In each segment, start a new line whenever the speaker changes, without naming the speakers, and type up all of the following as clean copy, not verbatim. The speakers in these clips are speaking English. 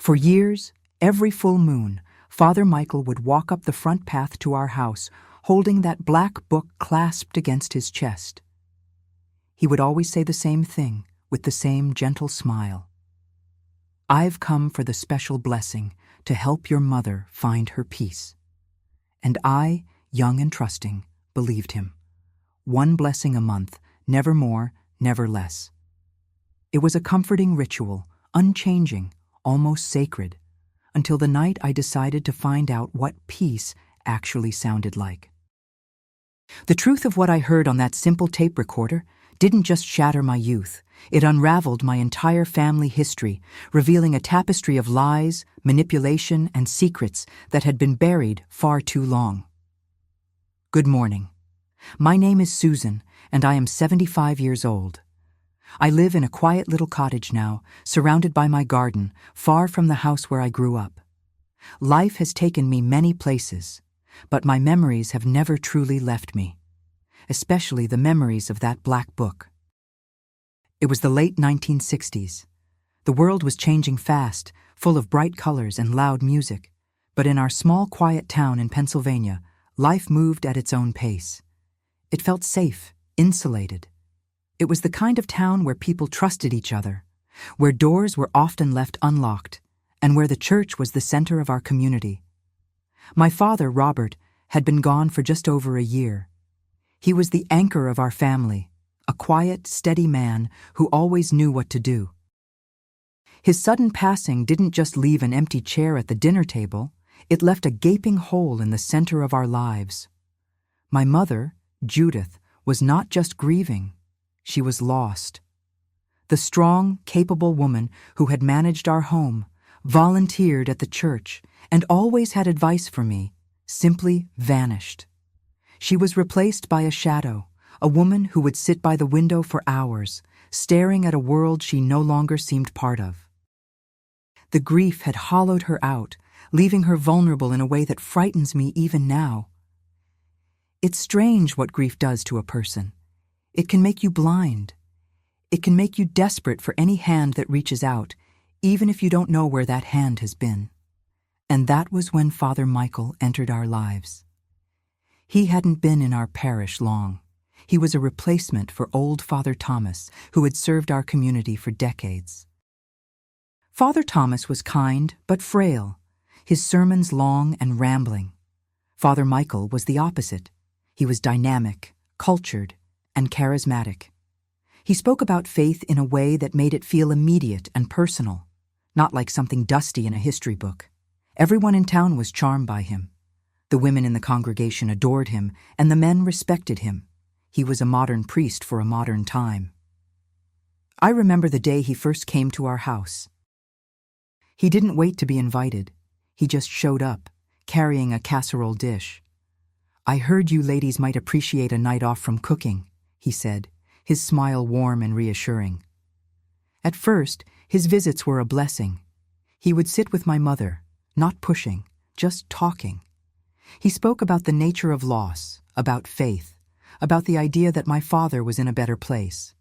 For years, every full moon, Father Michael would walk up the front path to our house, holding that black book clasped against his chest. He would always say the same thing, with the same gentle smile. "I've come for the special blessing to help your mother find her peace." And I, young and trusting, believed him. One blessing a month, never more, never less. It was a comforting ritual, unchanging, almost sacred, until the night I decided to find out what peace actually sounded like. The truth of what I heard on that simple tape recorder didn't just shatter my youth, it unraveled my entire family history, revealing a tapestry of lies, manipulation, and secrets that had been buried far too long. Good morning. My name is Susan, and I am 75 years old. I live in a quiet little cottage now, surrounded by my garden, far from the house where I grew up. Life has taken me many places, but my memories have never truly left me, especially the memories of that black book. It was the late 1960s. The world was changing fast, full of bright colors and loud music, but in our small, quiet town in Pennsylvania, life moved at its own pace. It felt safe, insulated. It was the kind of town where people trusted each other, where doors were often left unlocked, and where the church was the center of our community. My father, Robert, had been gone for just over a year. He was the anchor of our family, a quiet, steady man who always knew what to do. His sudden passing didn't just leave an empty chair at the dinner table, it left a gaping hole in the center of our lives. My mother, Judith, was not just grieving, she was lost. The strong, capable woman who had managed our home, volunteered at the church, and always had advice for me, simply vanished. She was replaced by a shadow, a woman who would sit by the window for hours, staring at a world she no longer seemed part of. The grief had hollowed her out, leaving her vulnerable in a way that frightens me even now. It's strange what grief does to a person. It can make you blind. It can make you desperate for any hand that reaches out, even if you don't know where that hand has been. And that was when Father Michael entered our lives. He hadn't been in our parish long. He was a replacement for old Father Thomas, who had served our community for decades. Father Thomas was kind but frail, his sermons long and rambling. Father Michael was the opposite. He was dynamic, cultured, and charismatic. He spoke about faith in a way that made it feel immediate and personal, not like something dusty in a history book. Everyone in town was charmed by him. The women in the congregation adored him, and the men respected him. He was a modern priest for a modern time. I remember the day he first came to our house. He didn't wait to be invited. He just showed up, carrying a casserole dish. "I heard you ladies might appreciate a night off from cooking," he said, his smile warm and reassuring. At first, his visits were a blessing. He would sit with my mother, not pushing, just talking. He spoke about the nature of loss, about faith, about the idea that my father was in a better place.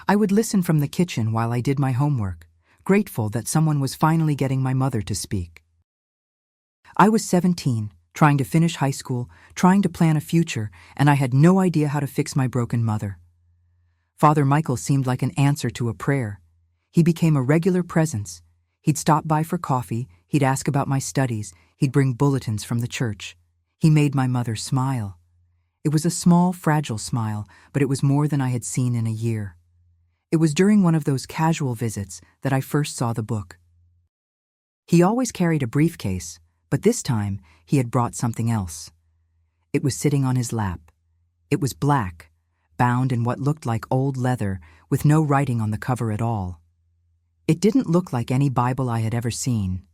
I would listen from the kitchen while I did my homework, grateful that someone was finally getting my mother to speak. I was 17, trying to finish high school, trying to plan a future, and I had no idea how to fix my broken mother. Father Michael seemed like an answer to a prayer. He became a regular presence. He'd stop by for coffee, he'd ask about my studies, he'd bring bulletins from the church. He made my mother smile. It was a small, fragile smile, but it was more than I had seen in a year. It was during one of those casual visits that I first saw the book. He always carried a briefcase, but this time he had brought something else. It was sitting on his lap. It was black, bound in what looked like old leather, with no writing on the cover at all. It didn't look like any Bible I had ever seen.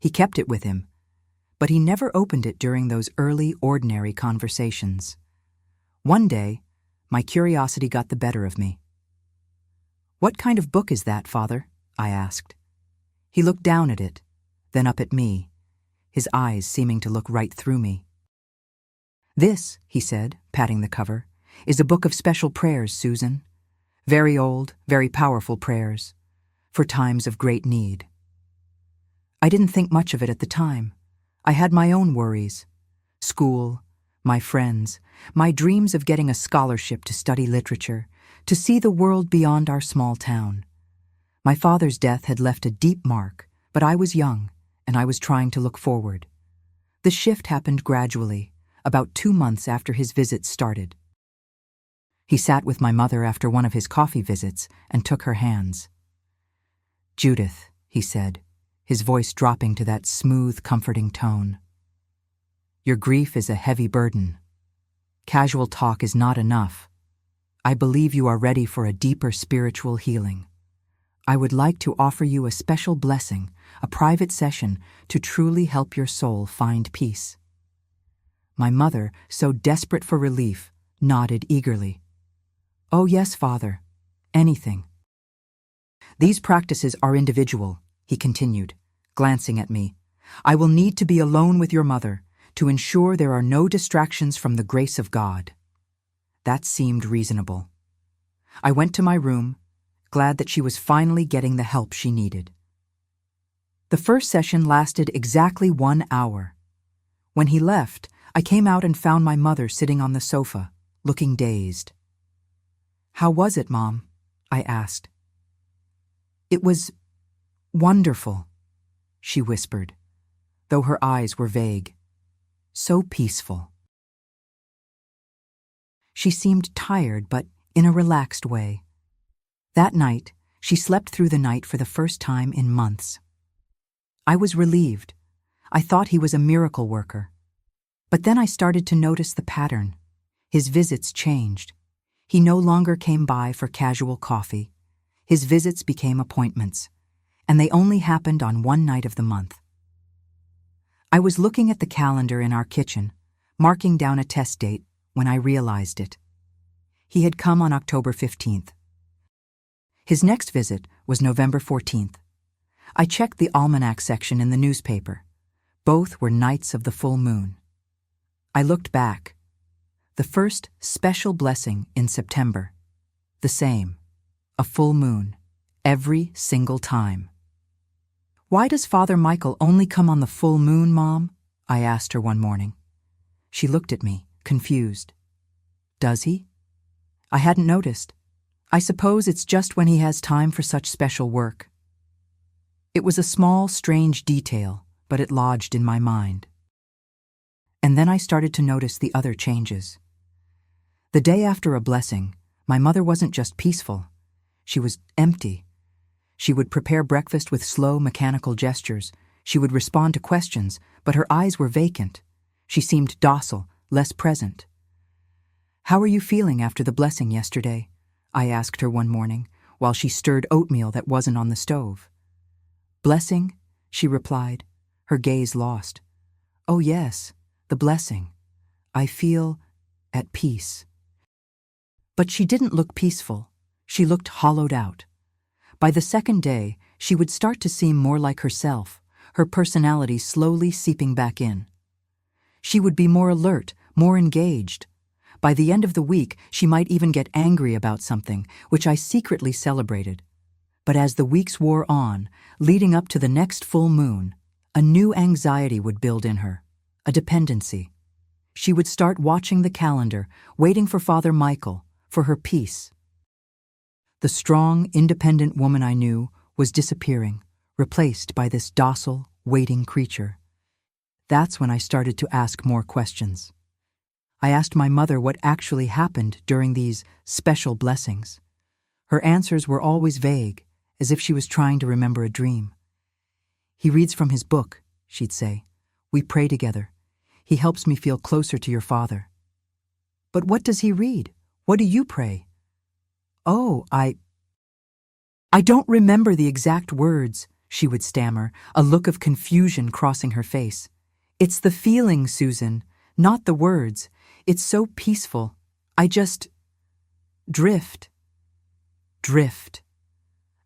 He kept it with him, but he never opened it during those early, ordinary conversations. One day, my curiosity got the better of me. "What kind of book is that, Father?" I asked. He looked down at it, then up at me, his eyes seeming to look right through me. "This," he said, patting the cover, "is a book of special prayers, Susan. Very old, very powerful prayers, for times of great need." I didn't think much of it at the time. I had my own worries. School, my friends, my dreams of getting a scholarship to study literature, to see the world beyond our small town. My father's death had left a deep mark, but I was young, and I was trying to look forward. The shift happened gradually, about 2 months after his visits started. He sat with my mother after one of his coffee visits and took her hands. "Judith," he said, his voice dropping to that smooth, comforting tone. "Your grief is a heavy burden. Casual talk is not enough. I believe you are ready for a deeper spiritual healing. I would like to offer you a special blessing, a private session to truly help your soul find peace." My mother, so desperate for relief, nodded eagerly. "Oh yes, Father. Anything." "These practices are individual," he continued, glancing at me. "I will need to be alone with your mother to ensure there are no distractions from the grace of God." That seemed reasonable. I went to my room, glad that she was finally getting the help she needed. The first session lasted exactly 1 hour. When he left, I came out and found my mother sitting on the sofa, looking dazed. "How was it, Mom?" I asked. "It was wonderful," she whispered, though her eyes were vague. "So peaceful." She seemed tired, but in a relaxed way. That night, she slept through the night for the first time in months. I was relieved. I thought he was a miracle worker. But then I started to notice the pattern. His visits changed. He no longer came by for casual coffee. His visits became appointments, and they only happened on one night of the month. I was looking at the calendar in our kitchen, marking down a test date, when I realized it. He had come on October 15th. His next visit was November 14th. I checked the almanac section in the newspaper. Both were nights of the full moon. I looked back. The first special blessing in September. The same. A full moon. Every single time. "Why does Father Michael only come on the full moon, Mom?" I asked her one morning. She looked at me, confused. "Does he?" I hadn't noticed. "I suppose it's just when he has time for such special work." It was a small, strange detail, but it lodged in my mind. And then I started to notice the other changes. The day after a blessing, my mother wasn't just peaceful. She was empty. She would prepare breakfast with slow, mechanical gestures. She would respond to questions, but her eyes were vacant. She seemed docile, less present. "How are you feeling after the blessing yesterday?" I asked her one morning, while she stirred oatmeal that wasn't on the stove. "Blessing?" she replied, her gaze lost. "Oh yes, the blessing. I feel at peace." But she didn't look peaceful. She looked hollowed out. By the second day, she would start to seem more like herself, her personality slowly seeping back in. She would be more alert, more engaged. By the end of the week, she might even get angry about something, which I secretly celebrated. But as the weeks wore on, leading up to the next full moon, a new anxiety would build in her, a dependency. She would start watching the calendar, waiting for Father Michael, for her peace. The strong, independent woman I knew was disappearing, replaced by this docile, waiting creature. That's when I started to ask more questions. I asked my mother what actually happened during these special blessings. Her answers were always vague, as if she was trying to remember a dream. "He reads from his book," she'd say. "We pray together. He helps me feel closer to your father." "But what does he read? What do you pray?" "Oh, I don't remember the exact words," she would stammer, a look of confusion crossing her face. "It's the feeling, Susan, not the words. It's so peaceful. I just drift." Drift.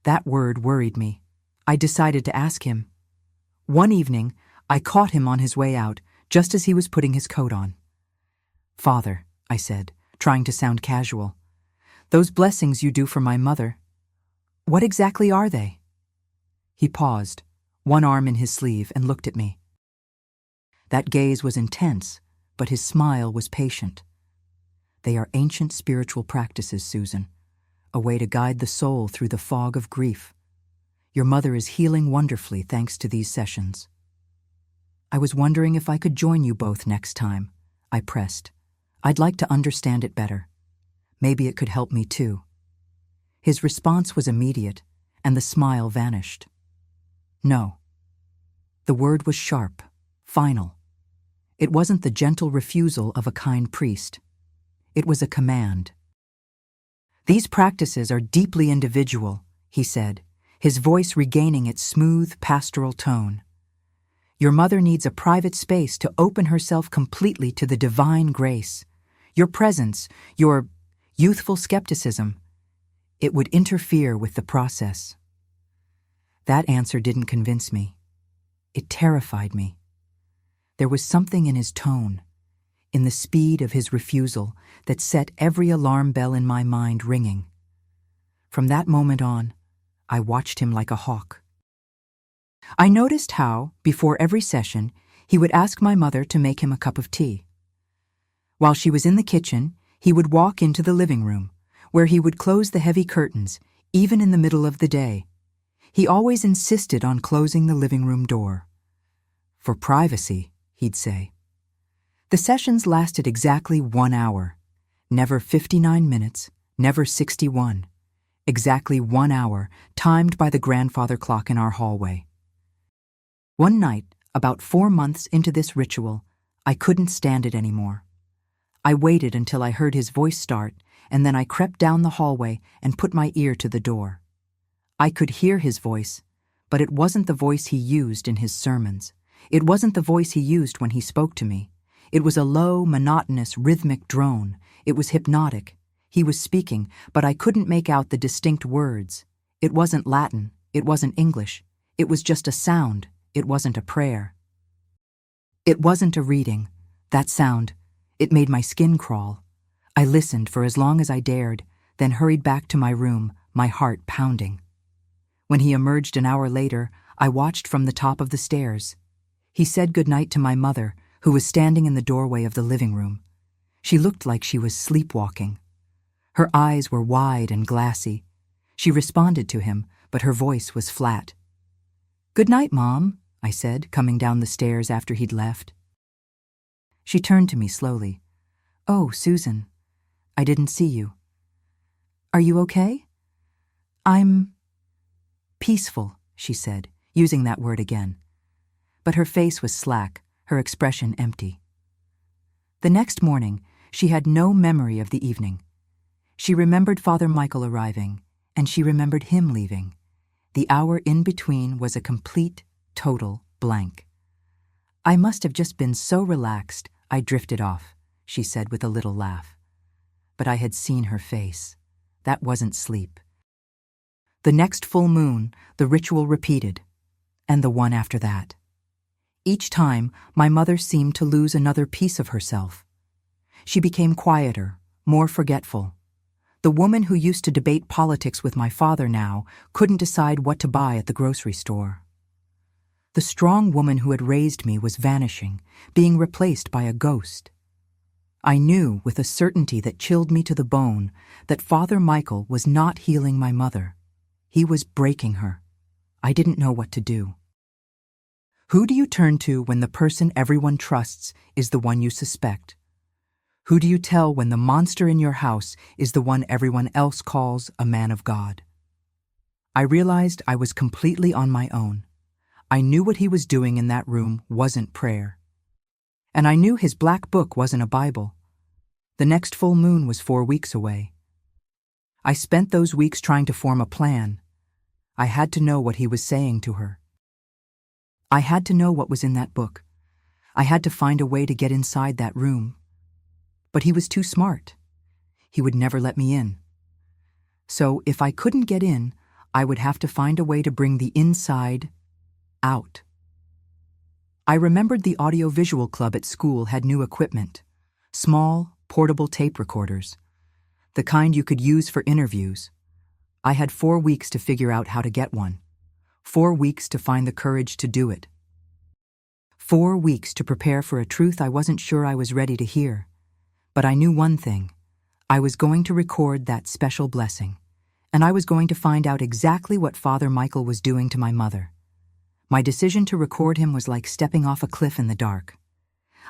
That word worried me. I decided to ask him. One evening, I caught him on his way out, just as he was putting his coat on. "Father," I said, trying to sound casual, "those blessings you do for my mother, what exactly are they?" He paused, one arm in his sleeve, and looked at me. That gaze was intense, but his smile was patient. They are ancient spiritual practices, Susan, a way to guide the soul through the fog of grief. Your mother is healing wonderfully thanks to these sessions. I was wondering if I could join you both next time, I pressed. I'd like to understand it better. Maybe it could help me too. His response was immediate, and the smile vanished. No. The word was sharp, final. It wasn't the gentle refusal of a kind priest. It was a command. These practices are deeply individual, he said, his voice regaining its smooth, pastoral tone. Your mother needs a private space to open herself completely to the divine grace. Your presence, your youthful skepticism, it would interfere with the process. That answer didn't convince me. It terrified me. There was something in his tone, in the speed of his refusal, that set every alarm bell in my mind ringing. From that moment on, I watched him like a hawk. I noticed how, before every session, he would ask my mother to make him a cup of tea. While she was in the kitchen, he would walk into the living room, where he would close the heavy curtains, even in the middle of the day. He always insisted on closing the living room door. For privacy, he'd say. The sessions lasted exactly 1 hour. Never 59 minutes, never 61. Exactly 1 hour, timed by the grandfather clock in our hallway. One night, about 4 months into this ritual, I couldn't stand it anymore. I waited until I heard his voice start, and then I crept down the hallway and put my ear to the door. I could hear his voice, but it wasn't the voice he used in his sermons. It wasn't the voice he used when he spoke to me. It was a low, monotonous, rhythmic drone. It was hypnotic. He was speaking, but I couldn't make out the distinct words. It wasn't Latin. It wasn't English. It was just a sound. It wasn't a prayer. It wasn't a reading. That sound, it made my skin crawl. I listened for as long as I dared, then hurried back to my room, my heart pounding. When he emerged an hour later, I watched from the top of the stairs. He said goodnight to my mother, who was standing in the doorway of the living room. She looked like she was sleepwalking. Her eyes were wide and glassy. She responded to him, but her voice was flat. "Good night, Mom," I said, coming down the stairs after he'd left. She turned to me slowly. "Oh, Susan, I didn't see you. Are you okay?" "I'm peaceful," she said, using that word again. But her face was slack, her expression empty. The next morning, she had no memory of the evening. She remembered Father Michael arriving, and she remembered him leaving. The hour in between was a complete, total blank. "I must have just been so relaxed, I drifted off," she said with a little laugh. But I had seen her face. That wasn't sleep. The next full moon, the ritual repeated, and the one after that. Each time, my mother seemed to lose another piece of herself. She became quieter, more forgetful. The woman who used to debate politics with my father now couldn't decide what to buy at the grocery store. The strong woman who had raised me was vanishing, being replaced by a ghost. I knew with a certainty that chilled me to the bone that Father Michael was not healing my mother. He was breaking her. I didn't know what to do. Who do you turn to when the person everyone trusts is the one you suspect? Who do you tell when the monster in your house is the one everyone else calls a man of God? I realized I was completely on my own. I knew what he was doing in that room wasn't prayer. And I knew his black book wasn't a Bible. The next full moon was 4 weeks away. I spent those weeks trying to form a plan. I had to know what he was saying to her. I had to know what was in that book. I had to find a way to get inside that room. But he was too smart. He would never let me in. So if I couldn't get in, I would have to find a way to bring the inside out. I remembered the audiovisual club at school had new equipment, small, portable tape recorders, the kind you could use for interviews. I had 4 weeks to figure out how to get one. 4 weeks to find the courage to do it. 4 weeks to prepare for a truth I wasn't sure I was ready to hear. But I knew one thing. I was going to record that special blessing, and I was going to find out exactly what Father Michael was doing to my mother. My decision to record him was like stepping off a cliff in the dark.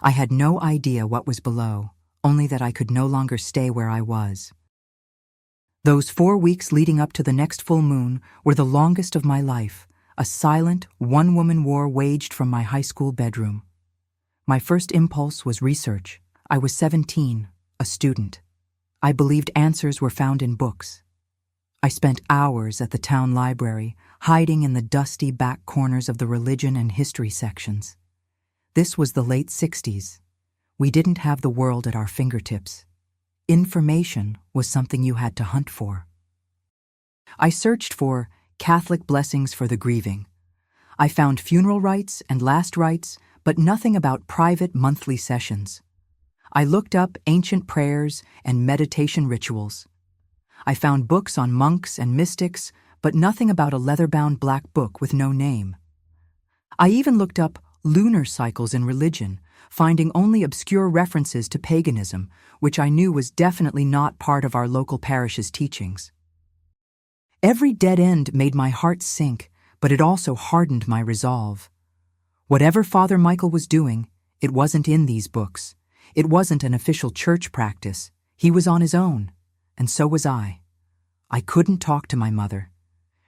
I had no idea what was below, only that I could no longer stay where I was. Those 4 weeks leading up to the next full moon were the longest of my life, a silent, one-woman war waged from my high school bedroom. My first impulse was research. I was 17, a student. I believed answers were found in books. I spent hours at the town library, hiding in the dusty back corners of the religion and history sections. This was the late 60s. We didn't have the world at our fingertips. Information was something you had to hunt for. I searched for Catholic blessings for the grieving. I found funeral rites and last rites, but nothing about private monthly sessions. I looked up ancient prayers and meditation rituals. I found books on monks and mystics, but nothing about a leather-bound black book with no name. I even looked up lunar cycles in religion, finding only obscure references to paganism, which I knew was definitely not part of our local parish's teachings. Every dead end made my heart sink, but it also hardened my resolve. Whatever Father Michael was doing, it wasn't in these books. It wasn't an official church practice. He was on his own, and so was I. I couldn't talk to my mother.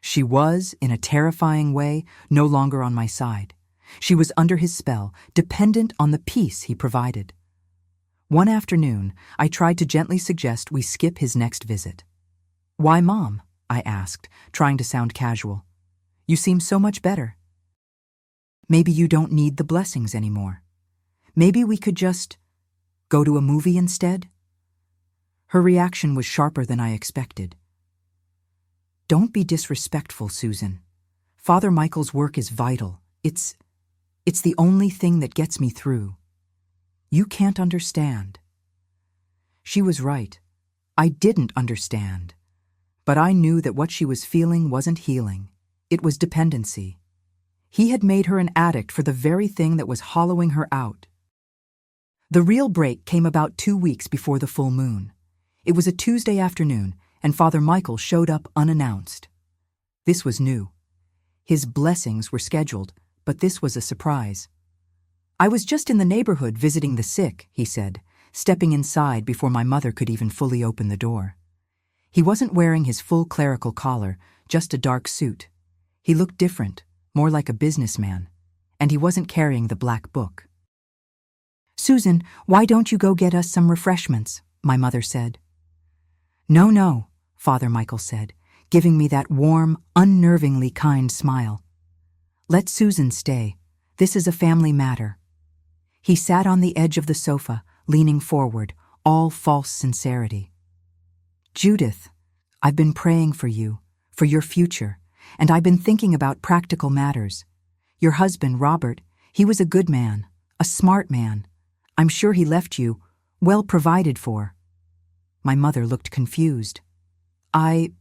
She was, in a terrifying way, no longer on my side. She was under his spell, dependent on the peace he provided. One afternoon, I tried to gently suggest we skip his next visit. "Why, Mom?" I asked, trying to sound casual. "You seem so much better." "Maybe you don't need the blessings anymore. Maybe we could just go to a movie instead?" Her reaction was sharper than I expected. "Don't be disrespectful, Susan. Father Michael's work is vital. It's the only thing that gets me through. You can't understand." She was right. I didn't understand. But I knew that what she was feeling wasn't healing. It was dependency. He had made her an addict for the very thing that was hollowing her out. The real break came about 2 weeks before the full moon. It was a Tuesday afternoon, and Father Michael showed up unannounced. This was new. His blessings were scheduled, but this was a surprise. "I was just in the neighborhood visiting the sick," he said, stepping inside before my mother could even fully open the door. He wasn't wearing his full clerical collar, just a dark suit. He looked different, more like a businessman, and he wasn't carrying the black book. "Susan, why don't you go get us some refreshments?" my mother said. "No," Father Michael said, giving me that warm, unnervingly kind smile. "Let Susan stay. This is a family matter." He sat on the edge of the sofa, leaning forward, all false sincerity. "Judith, I've been praying for you, for your future, and I've been thinking about practical matters. Your husband, Robert, he was a good man, a smart man. I'm sure he left you well provided for." My mother looked confused. I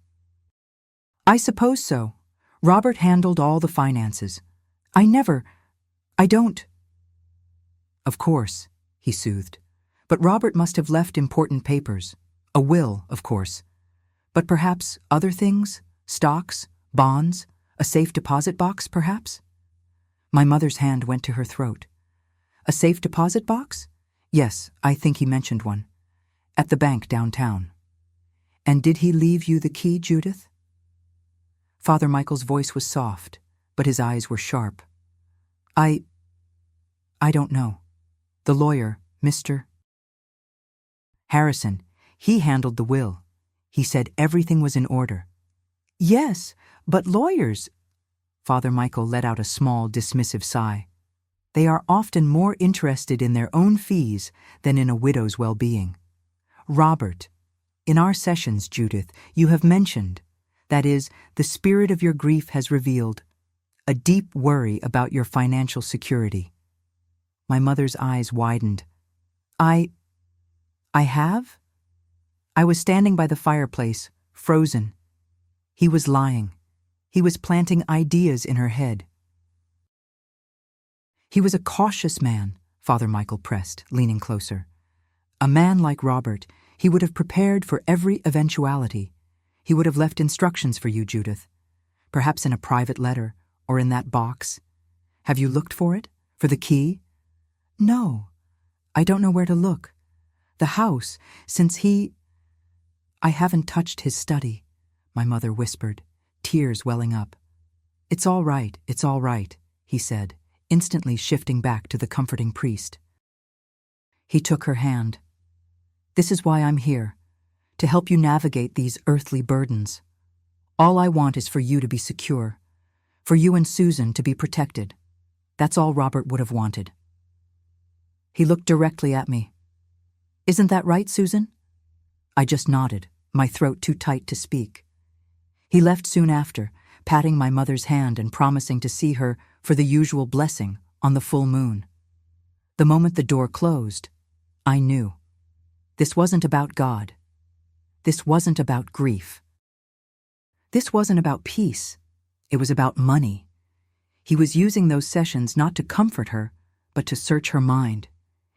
suppose so. Robert handled all the finances. I don't." "Of course," he soothed. "But Robert must have left important papers. A will, of course. But perhaps other things? Stocks, bonds, a safe deposit box, perhaps?" My mother's hand went to her throat. "A safe deposit box? Yes, I think he mentioned one. At the bank downtown." "And did he leave you the key, Judith?" Father Michael's voice was soft, but his eyes were sharp. I don't know. The lawyer, Mr. Harrison, he handled the will. He said everything was in order." "Yes, but lawyers—" Father Michael let out a small, dismissive sigh. "They are often more interested in their own fees than in a widow's well-being. Robert, in our sessions, Judith, you have mentioned, that is, the spirit of your grief has revealed, a deep worry about your financial security." My mother's eyes widened. I have?" I was standing by the fireplace, frozen. He was lying. He was planting ideas in her head. He was a cautious man, Father Michael pressed, leaning closer. A man like Robert, he would have prepared for every eventuality. He would have left instructions for you, Judith. Perhaps in a private letter, or in that box. Have you looked for it? For the key? No. I don't know where to look. The house, I haven't touched his study, my mother whispered, tears welling up. It's all right, he said, instantly shifting back to the comforting priest. He took her hand. This is why I'm here, to help you navigate these earthly burdens. All I want is for you to be secure, for you and Susan to be protected. That's all Robert would have wanted. He looked directly at me. Isn't that right, Susan? I just nodded, my throat too tight to speak. He left soon after, patting my mother's hand and promising to see her for the usual blessing on the full moon. The moment the door closed, I knew. This wasn't about God. This wasn't about grief. This wasn't about peace. It was about money. He was using those sessions not to comfort her, but to search her mind.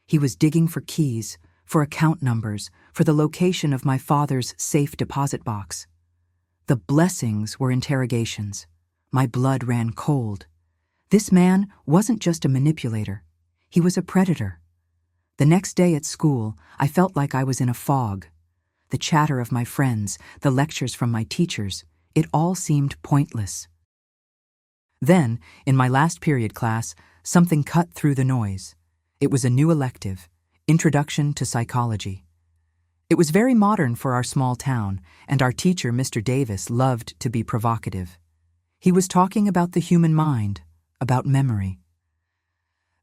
He was digging for keys, for account numbers, for the location of my father's safe deposit box. The blessings were interrogations. My blood ran cold. This man wasn't just a manipulator. He was a predator. The next day at school, I felt like I was in a fog. The chatter of my friends, the lectures from my teachers, it all seemed pointless. Then, in my last period class, something cut through the noise. It was a new elective, Introduction to Psychology. It was very modern for our small town, and our teacher, Mr. Davis, loved to be provocative. He was talking about the human mind, about memory.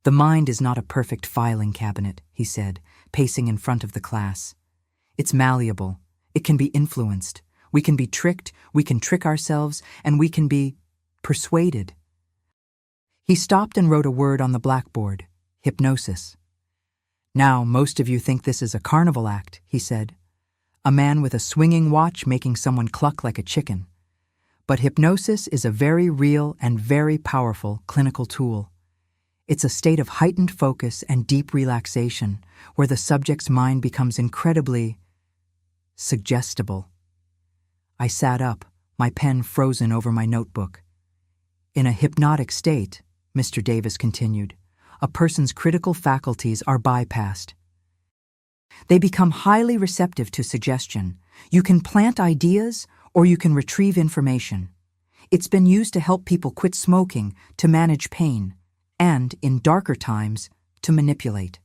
The mind is not a perfect filing cabinet, he said, pacing in front of the class. It's malleable. It can be influenced. We can be tricked, we can trick ourselves, and we can be persuaded. He stopped and wrote a word on the blackboard, hypnosis. Now, most of you think this is a carnival act, he said. A man with a swinging watch making someone cluck like a chicken. But hypnosis is a very real and very powerful clinical tool. It's a state of heightened focus and deep relaxation where the subject's mind becomes incredibly suggestible. I sat up, my pen frozen over my notebook. In a hypnotic state, Mr. Davis continued, a person's critical faculties are bypassed. They become highly receptive to suggestion. You can plant ideas or you can retrieve information. It's been used to help people quit smoking, to manage pain, and, in darker times, to manipulate.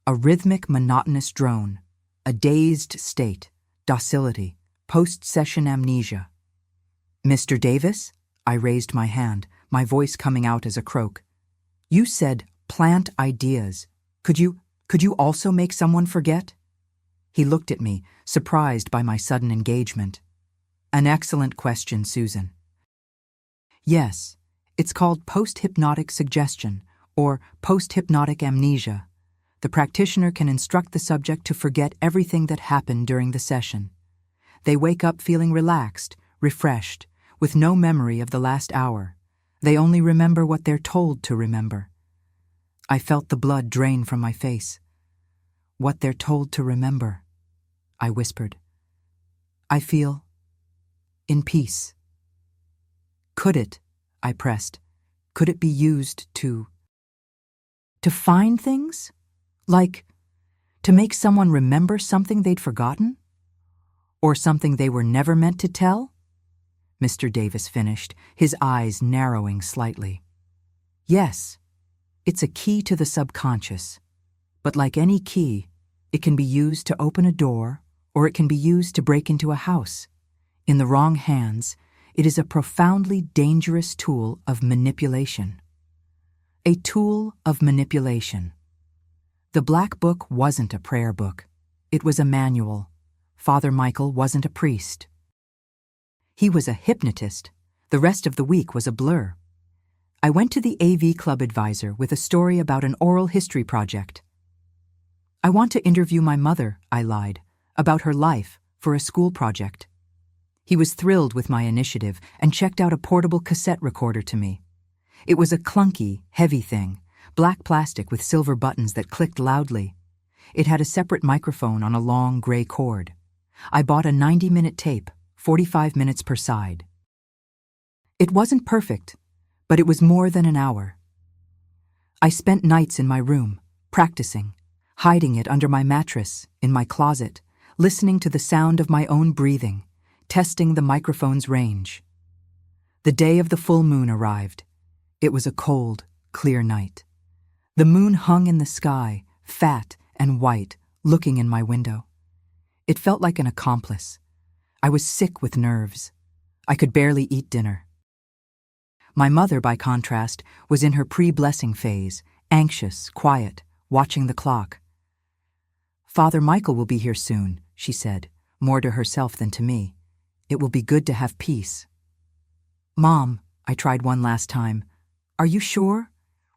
A rhythmic, monotonous drone, a dazed state, docility, post-session amnesia. Mr. Davis? I raised my hand, my voice coming out as a croak. You said plant ideas. Could you also make someone forget? He looked at me, surprised by my sudden engagement. An excellent question, Susan. Yes, it's called post-hypnotic suggestion, or post-hypnotic amnesia. The practitioner can instruct the subject to forget everything that happened during the session. They wake up feeling relaxed, refreshed, with no memory of the last hour. They only remember what they're told to remember. I felt the blood drain from my face. What they're told to remember, I whispered. I feel in peace. Could it, I pressed, could it be used to find things? Like, to make someone remember something they'd forgotten? Or something they were never meant to tell? Mr. Davis finished, his eyes narrowing slightly. Yes, it's a key to the subconscious. But like any key, it can be used to open a door, or it can be used to break into a house. In the wrong hands, it is a profoundly dangerous tool of manipulation. A tool of manipulation. The Black Book wasn't a prayer book. It was a manual. Father Michael wasn't a priest. He was a hypnotist. The rest of the week was a blur. I went to the AV Club advisor with a story about an oral history project. I want to interview my mother, I lied, about her life for a school project. He was thrilled with my initiative and checked out a portable cassette recorder to me. It was a clunky, heavy thing, black plastic with silver buttons that clicked loudly. It had a separate microphone on a long gray cord. I bought a 90-minute tape, 45 minutes per side. It wasn't perfect, but it was more than an hour. I spent nights in my room, practicing, hiding it under my mattress, in my closet, listening to the sound of my own breathing, testing the microphone's range. The day of the full moon arrived. It was a cold, clear night. The moon hung in the sky, fat and white, looking in my window. It felt like an accomplice. I was sick with nerves. I could barely eat dinner. My mother, by contrast, was in her pre-blessing phase, anxious, quiet, watching the clock. "Father Michael will be here soon," she said, more to herself than to me. "It will be good to have peace." "Mom," I tried one last time, "are you sure?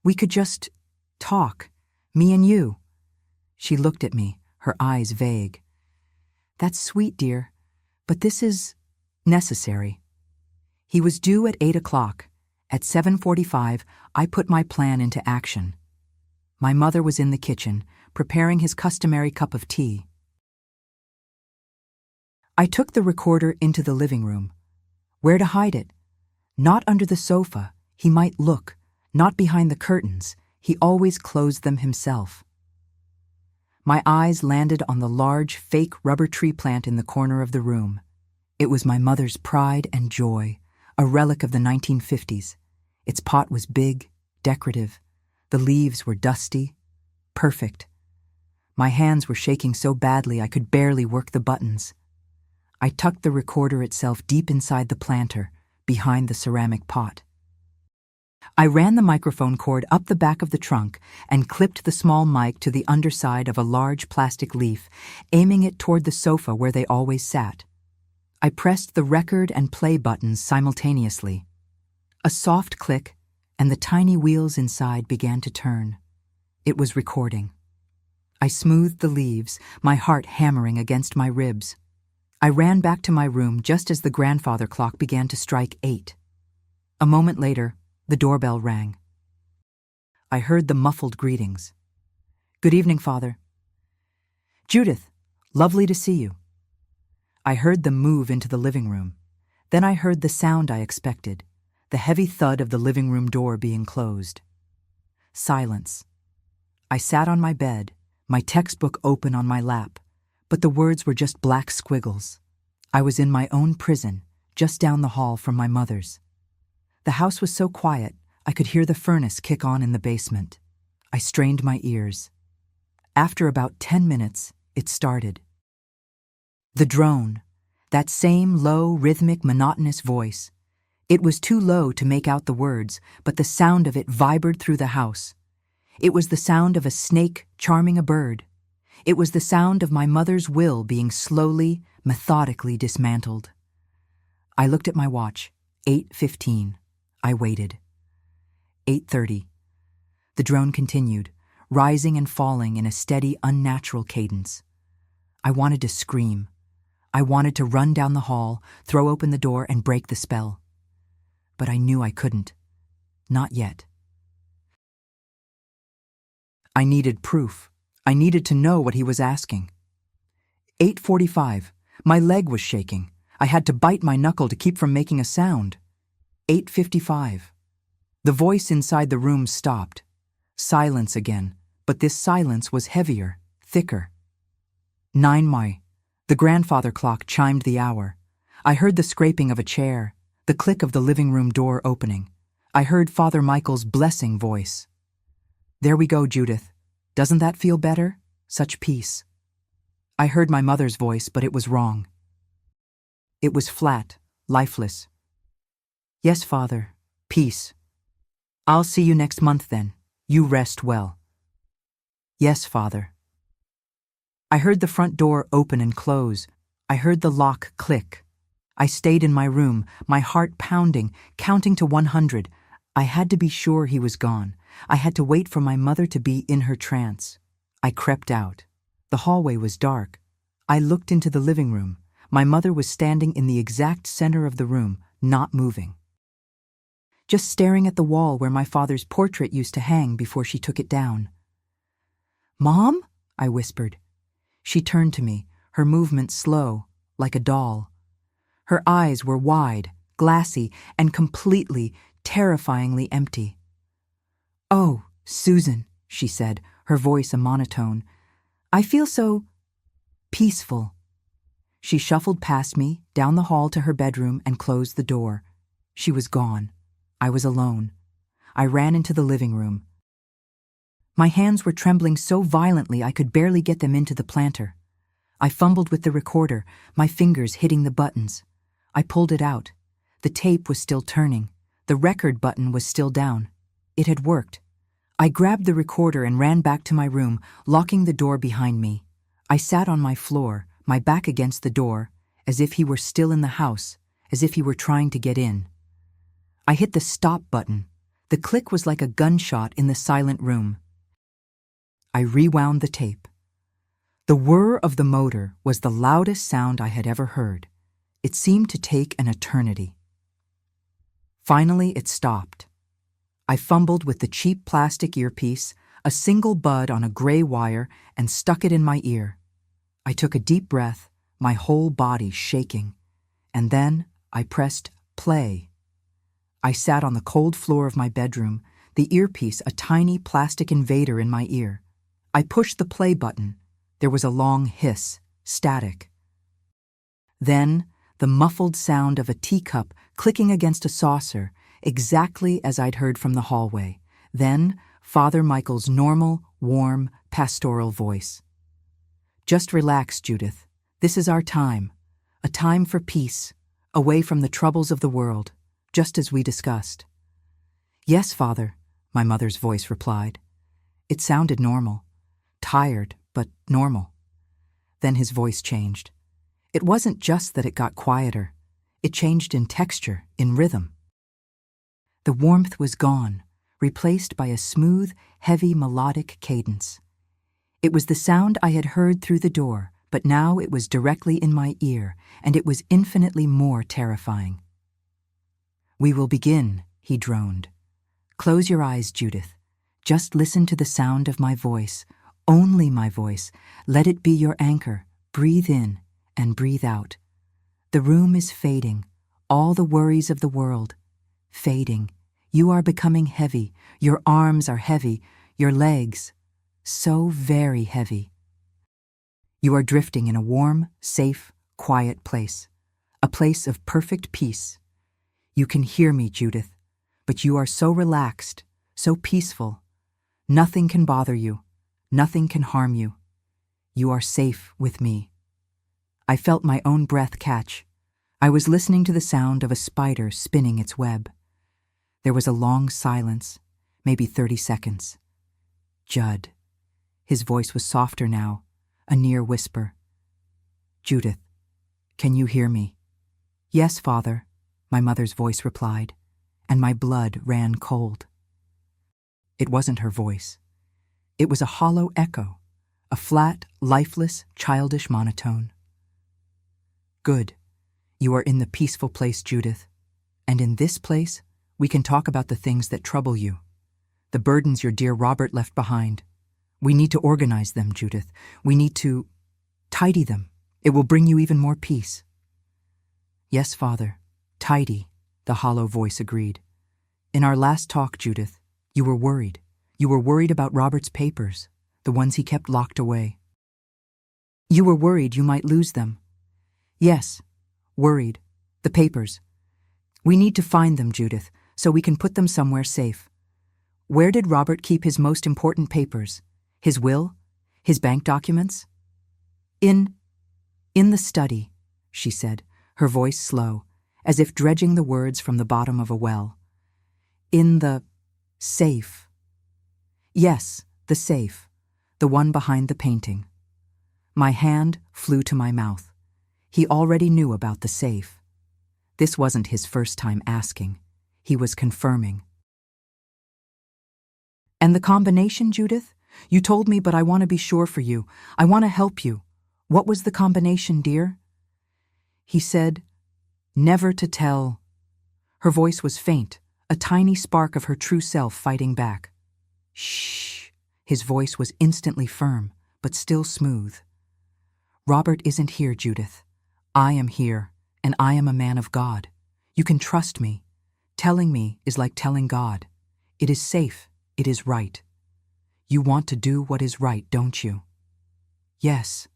We could just talk, me and you." She looked at me, her eyes vague. "That's sweet, dear, but this is necessary." He was due at 8 o'clock. At 7:45, I put my plan into action. My mother was in the kitchen, preparing his customary cup of tea. I took the recorder into the living room. Where to hide it? Not under the sofa. He might look. Not behind the curtains. He always closed them himself. My eyes landed on the large, fake rubber tree plant in the corner of the room. It was my mother's pride and joy, a relic of the 1950s. Its pot was big, decorative. The leaves were dusty, perfect. My hands were shaking so badly I could barely work the buttons. I tucked the recorder itself deep inside the planter, behind the ceramic pot. I ran the microphone cord up the back of the trunk and clipped the small mic to the underside of a large plastic leaf, aiming it toward the sofa where they always sat. I pressed the record and play buttons simultaneously. A soft click, and the tiny wheels inside began to turn. It was recording. I smoothed the leaves, my heart hammering against my ribs. I ran back to my room just as the grandfather clock began to strike 8. A moment later, the doorbell rang. I heard the muffled greetings. "Good evening, Father." "Judith, lovely to see you." I heard them move into the living room. Then I heard the sound I expected, the heavy thud of the living room door being closed. Silence. I sat on my bed, my textbook open on my lap, but the words were just black squiggles. I was in my own prison, just down the hall from my mother's. The house was so quiet, I could hear the furnace kick on in the basement. I strained my ears. After about 10 minutes, it started. The drone, that same low, rhythmic, monotonous voice. It was too low to make out the words, but the sound of it vibrated through the house. It was the sound of a snake charming a bird. It was the sound of my mother's will being slowly, methodically dismantled. I looked at my watch. 8:15. I waited. 8:30. The drone continued, rising and falling in a steady, unnatural cadence. I wanted to scream. I wanted to run down the hall, throw open the door, and break the spell. But I knew I couldn't. Not yet. I needed proof. I needed to know what he was asking. 8:45. My leg was shaking. I had to bite my knuckle to keep from making a sound. 8:55. The voice inside the room stopped. Silence again, but this silence was heavier, thicker. 9 Mai. The grandfather clock chimed the hour. I heard the scraping of a chair, the click of the living room door opening. I heard Father Michael's blessing voice. "There we go, Judith. Doesn't that feel better? Such peace." I heard my mother's voice, but it was wrong. It was flat, lifeless. "Yes, Father. Peace. I'll see you next month then. You rest well." "Yes, Father." I heard the front door open and close. I heard the lock click. I stayed in my room, my heart pounding, counting to 100. I had to be sure he was gone. I had to wait for my mother to be in her trance. I crept out. The hallway was dark. I looked into the living room. My mother was standing in the exact center of the room, not moving, just staring at the wall where my father's portrait used to hang before she took it down. "Mom?" I whispered. She turned to me, her movements slow, like a doll. Her eyes were wide, glassy, and completely, terrifyingly empty. "Oh, Susan," she said, her voice a monotone. "I feel so peaceful." She shuffled past me, down the hall to her bedroom, and closed the door. She was gone. I was alone. I ran into the living room. My hands were trembling so violently I could barely get them into the planter. I fumbled with the recorder, my fingers hitting the buttons. I pulled it out. The tape was still turning. The record button was still down. It had worked. I grabbed the recorder and ran back to my room, locking the door behind me. I sat on my floor, my back against the door, as if he were still in the house, as if he were trying to get in. I hit the stop button. The click was like a gunshot in the silent room. I rewound the tape. The whir of the motor was the loudest sound I had ever heard. It seemed to take an eternity. Finally, it stopped. I fumbled with the cheap plastic earpiece, a single bud on a gray wire, and stuck it in my ear. I took a deep breath, my whole body shaking, and then I pressed play. I sat on the cold floor of my bedroom, the earpiece a tiny plastic invader in my ear. I pushed the play button. There was a long hiss, static. Then, the muffled sound of a teacup clicking against a saucer, exactly as I'd heard from the hallway. Then, Father Michael's normal, warm, pastoral voice. "Just relax, Judith. This is our time. A time for peace, away from the troubles of the world, just as we discussed." "Yes, Father," my mother's voice replied. It sounded normal. Tired, but normal. Then his voice changed. It wasn't just that it got quieter. It changed in texture, in rhythm. The warmth was gone, replaced by a smooth, heavy melodic cadence. It was the sound I had heard through the door, but now it was directly in my ear, and it was infinitely more terrifying. "We will begin," he droned. "Close your eyes, Judith. Just listen to the sound of my voice, only my voice. Let it be your anchor. Breathe in and breathe out. The room is fading, all the worries of the world. Fading. You are becoming heavy. Your arms are heavy. Your legs, so very heavy. You are drifting in a warm, safe, quiet place. A place of perfect peace. You can hear me, Judith, but you are so relaxed, so peaceful. Nothing can bother you. Nothing can harm you. You are safe with me." I felt my own breath catch. I was listening to the sound of a spider spinning its web. There was a long silence, maybe 30 seconds. "Judd." His voice was softer now, a near whisper. "Judith, can you hear me?" "Yes, Father," my mother's voice replied, and my blood ran cold. It wasn't her voice. It was a hollow echo, a flat, lifeless, childish monotone. "Good. You are in the peaceful place, Judith. And in this place, we can talk about the things that trouble you, the burdens your dear Robert left behind. We need to organize them, Judith. We need to tidy them. It will bring you even more peace." "Yes, Father, tidy," the hollow voice agreed. "In our last talk, Judith, you were worried. You were worried about Robert's papers, the ones he kept locked away. You were worried you might lose them." "Yes, worried. The papers. We need to find them, Judith, so we can put them somewhere safe. Where did Robert keep his most important papers? His will? His bank documents?" In the study," she said, her voice slow, as if dredging the words from the bottom of a well. "In the safe." "Yes, the safe, the one behind the painting." My hand flew to my mouth. He already knew about the safe. This wasn't his first time asking. He was confirming. "And the combination, Judith? You told me, but I want to be sure for you. I want to help you. What was the combination, dear?" He said, "Never to tell." Her voice was faint, a tiny spark of her true self fighting back. "Shh." His voice was instantly firm, but still smooth. "Robert isn't here, Judith. I am here, and I am a man of God. You can trust me. Telling me is like telling God. It is safe, it is right. You want to do what is right, don't you?" "Yes,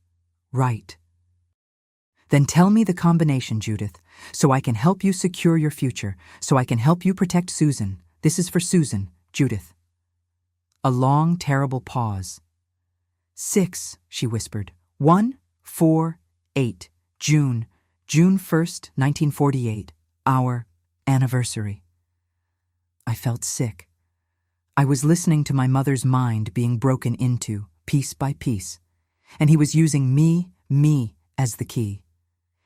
right." "Then tell me the combination, Judith, so I can help you secure your future, so I can help you protect Susan. This is for Susan, Judith." A long, terrible pause. "6," she whispered. 1, 4, 8, June 1st, 1948, our anniversary. I felt sick. I was listening to my mother's mind being broken into, piece by piece, and he was using me as the key.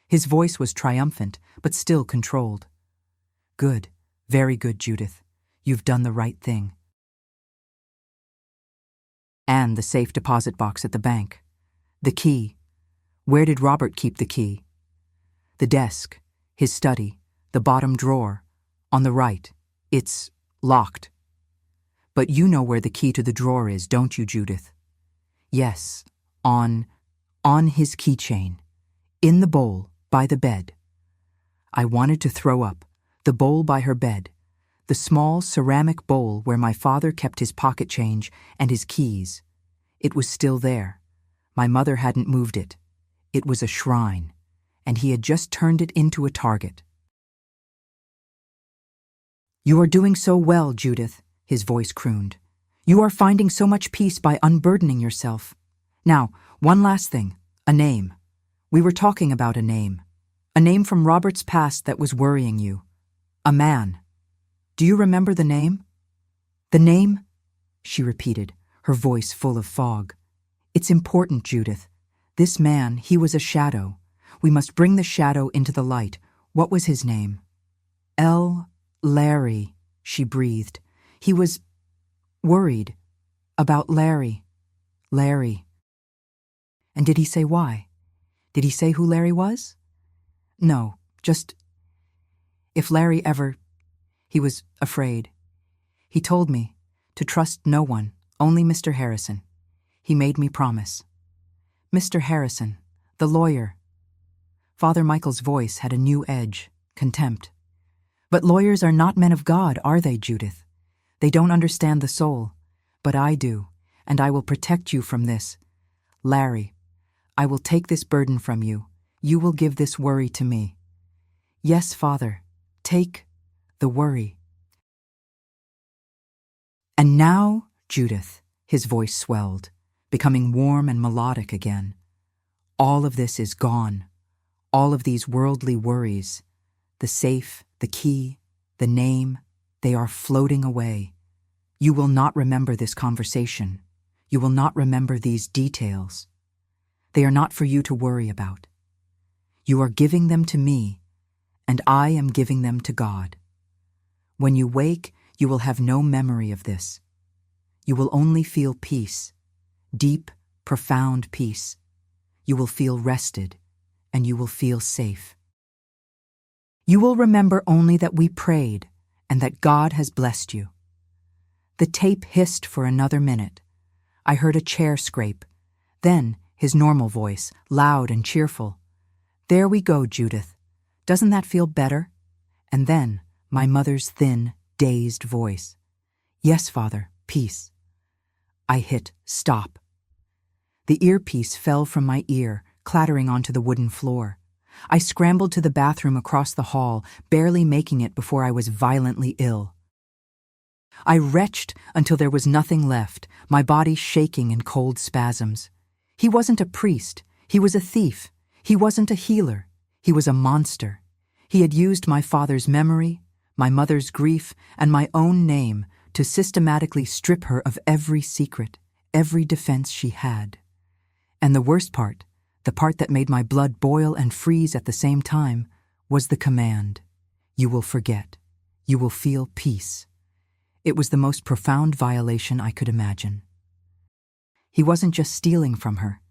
His voice was triumphant, but still controlled. "Good, very good, Judith. You've done the right thing." And the safe deposit box at the bank. The key. Where did Robert keep the key? The desk, his study, the bottom drawer, on the right. It's locked. But you know where the key to the drawer is, don't you, Judith? Yes, on his keychain, in the bowl, by the bed. I wanted to throw up, the bowl by her bed, the small ceramic bowl where my father kept his pocket change and his keys. It was still there. My mother hadn't moved it. It was a shrine, and he had just turned it into a target. "You are doing so well, Judith," his voice crooned. "You are finding so much peace by unburdening yourself. Now, one last thing, a name. We were talking about a name from Robert's past that was worrying you. A man. Do you remember the name?" "The name?" she repeated, her voice full of fog. "It's important, Judith. This man, he was a shadow. We must bring the shadow into the light. What was his name?" Larry," she breathed. "He was worried about Larry. Larry." "And did he say why? Did he say who Larry was?" "No, just if Larry ever..." He was afraid. "He told me to trust no one, only Mr. Harrison. He made me promise." "Mr. Harrison, the lawyer." Father Michael's voice had a new edge, contempt. "But lawyers are not men of God, are they, Judith? They don't understand the soul. But I do, and I will protect you from this. Larry, I will take this burden from you. You will give this worry to me." "Yes, Father, take the worry." "And now, Judith," his voice swelled, becoming warm and melodic again. "All of this is gone. All of these worldly worries, the safe, the key, the name, they are floating away. You will not remember this conversation. You will not remember these details. They are not for you to worry about. You are giving them to me, and I am giving them to God. When you wake, you will have no memory of this. You will only feel peace, deep, profound peace. You will feel rested, and you will feel safe. You will remember only that we prayed and that God has blessed you." The tape hissed for another minute. I heard a chair scrape. Then his normal voice, loud and cheerful. "There we go, Judith. Doesn't that feel better?" And then my mother's thin, dazed voice. "Yes, Father, peace." I hit stop. The earpiece fell from my ear, clattering onto the wooden floor. I scrambled to the bathroom across the hall, barely making it before I was violently ill. I retched until there was nothing left, my body shaking in cold spasms. He wasn't a priest. He was a thief. He wasn't a healer. He was a monster. He had used my father's memory, my mother's grief, and my own name to systematically strip her of every secret, every defense she had. And the worst part, the part that made my blood boil and freeze at the same time, was the command. You will forget. You will feel peace. It was the most profound violation I could imagine. He wasn't just stealing from her.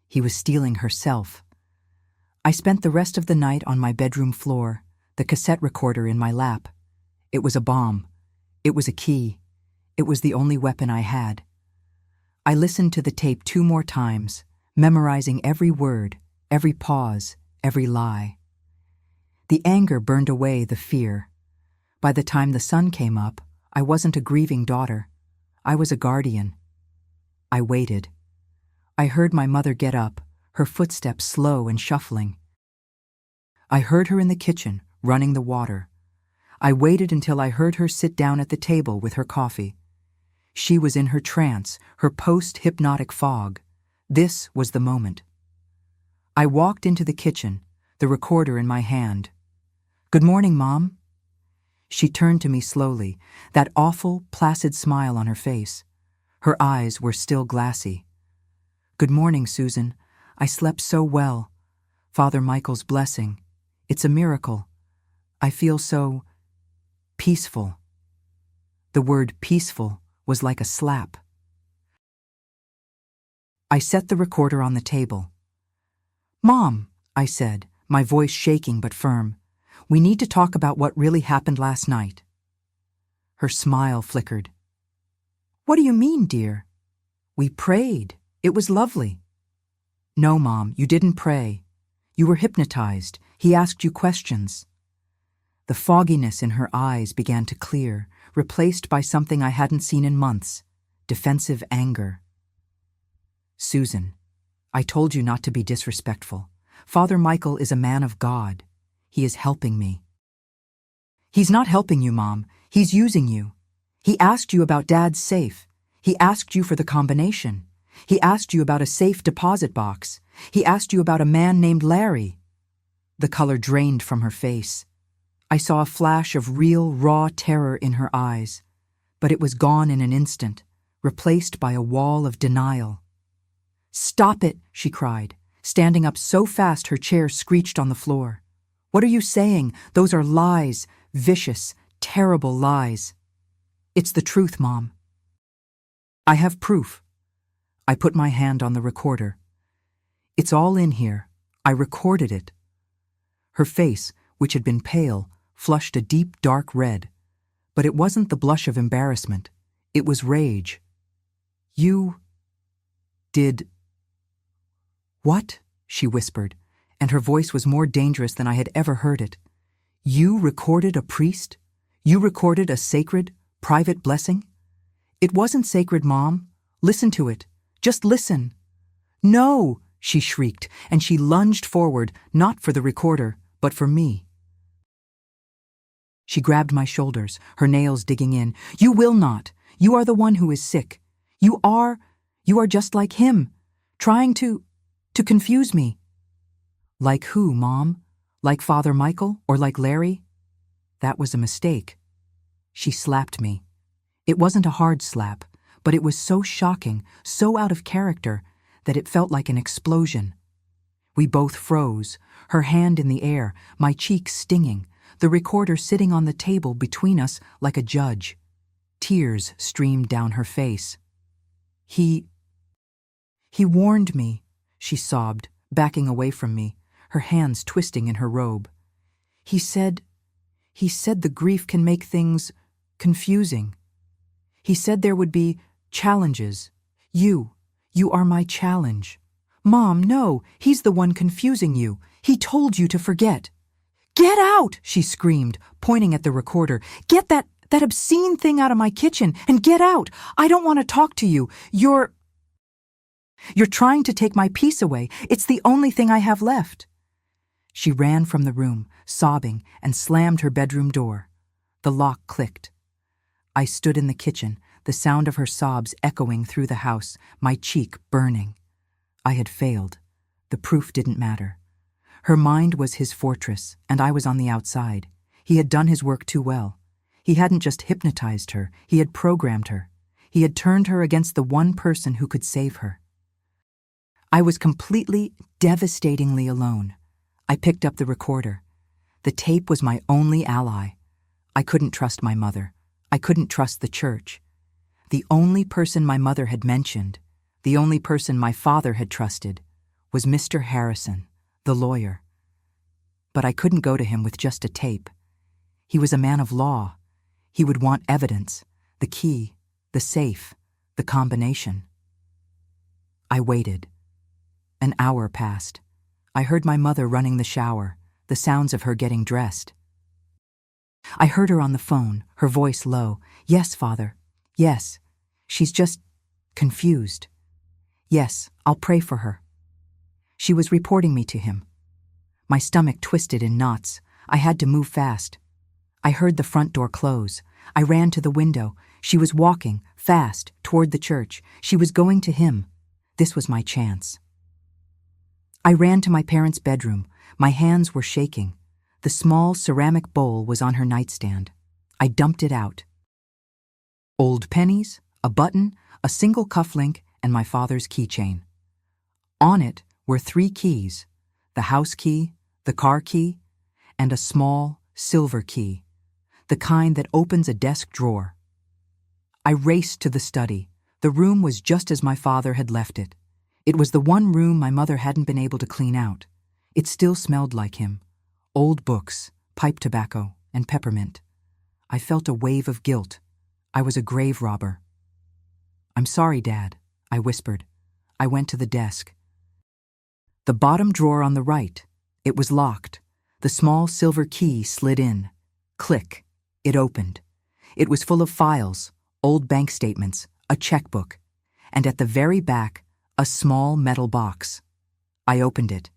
He was stealing herself. I spent the rest of the night on my bedroom floor, the cassette recorder in my lap. It was a bomb. It was a key. It was the only weapon I had. I listened to the tape 2 more times, memorizing every word, every pause, every lie. The anger burned away the fear. By the time the sun came up, I wasn't a grieving daughter. I was a guardian. I waited. I heard my mother get up, her footsteps slow and shuffling. I heard her in the kitchen, running the water. I waited until I heard her sit down at the table with her coffee. She was in her trance, her post-hypnotic fog. This was the moment. I walked into the kitchen, the recorder in my hand. "Good morning, Mom." She turned to me slowly, that awful, placid smile on her face. Her eyes were still glassy. "Good morning, Susan. I slept so well. Father Michael's blessing. It's a miracle. I feel so peaceful." The word peaceful was like a slap. I set the recorder on the table. "Mom," I said, my voice shaking but firm, "we need to talk about what really happened last night." Her smile flickered. "What do you mean, dear?" "We prayed. It was lovely." "No, Mom, you didn't pray. You were hypnotized. He asked you questions." The fogginess in her eyes began to clear, replaced by something I hadn't seen in months, defensive anger. "Susan, I told you not to be disrespectful. Father Michael is a man of God. He is helping me." "He's not helping you, Mom. He's using you. He asked you about Dad's safe. He asked you for the combination. He asked you about a safe deposit box. He asked you about a man named Larry." The color drained from her face. I saw a flash of real, raw terror in her eyes, but it was gone in an instant, replaced by a wall of denial. "Stop it," she cried, standing up so fast her chair screeched on the floor. "What are you saying? Those are lies, vicious, terrible lies." "It's the truth, Mom." "I have proof." I put my hand on the recorder. "It's all in here. I recorded it." Her face, which had been pale, flushed a deep, dark red. But it wasn't the blush of embarrassment. It was rage. "You did..." "What?" she whispered, and her voice was more dangerous than I had ever heard it. "You recorded a priest? You recorded a sacred, private blessing?" "It wasn't sacred, Mom. Listen to it. Just listen." "No!" she shrieked, and she lunged forward, not for the recorder, but for me. She grabbed my shoulders, her nails digging in. "You will not. You are the one who is sick. You are just like him, trying to confuse me." "Like who, Mom? Like Father Michael or like Larry?" That was a mistake. She slapped me. It wasn't a hard slap, but it was so shocking, so out of character, that it felt like an explosion. We both froze, her hand in the air, my cheek stinging, the recorder sitting on the table between us like a judge. Tears streamed down her face. He warned me," she sobbed, backing away from me, her hands twisting in her robe. He said the grief can make things confusing. He said there would be challenges. You are my challenge." "Mom, no, he's the one confusing you. He told you to forget." "Get out!" she screamed, pointing at the recorder. "Get that obscene thing out of my kitchen and get out! I don't want to talk to you. You're trying to take my peace away. It's the only thing I have left." She ran from the room, sobbing, and slammed her bedroom door. The lock clicked. I stood in the kitchen, the sound of her sobs echoing through the house, my cheek burning. I had failed. The proof didn't matter. Her mind was his fortress, and I was on the outside. He had done his work too well. He hadn't just hypnotized her, he had programmed her. He had turned her against the one person who could save her. I was completely, devastatingly alone. I picked up the recorder. The tape was my only ally. I couldn't trust my mother. I couldn't trust the church. The only person my mother had mentioned, the only person my father had trusted, was Mr. Harrison, the lawyer, But I couldn't go to him with just a tape. He was a man of law. He would want evidence, the key, the safe, the combination. I waited. An hour passed. I heard my mother running the shower, the sounds of her getting dressed. I heard her on the phone, her voice low. "Yes, Father. Yes. She's just confused. Yes, I'll pray for her." She was reporting me to him. My stomach twisted in knots. I had to move fast. I heard the front door close. I ran to the window. She was walking, fast, toward the church. She was going to him. This was my chance. I ran to my parents' bedroom. My hands were shaking. The small ceramic bowl was on her nightstand. I dumped it out. Old pennies, a button, a single cufflink, and my father's keychain. On it were 3 keys: the house key, the car key, and a small silver key, the kind that opens a desk drawer. I raced to the study. The room was just as my father had left it. It was the one room my mother hadn't been able to clean out. It still smelled like him. Old books, pipe tobacco, and peppermint. I felt a wave of guilt. I was a grave robber. "I'm sorry, Dad," I whispered. I went to the desk. The bottom drawer on the right. It was locked. The small silver key slid in. Click. It opened. It was full of files, old bank statements, a checkbook, and at the very back, a small metal box. I opened it.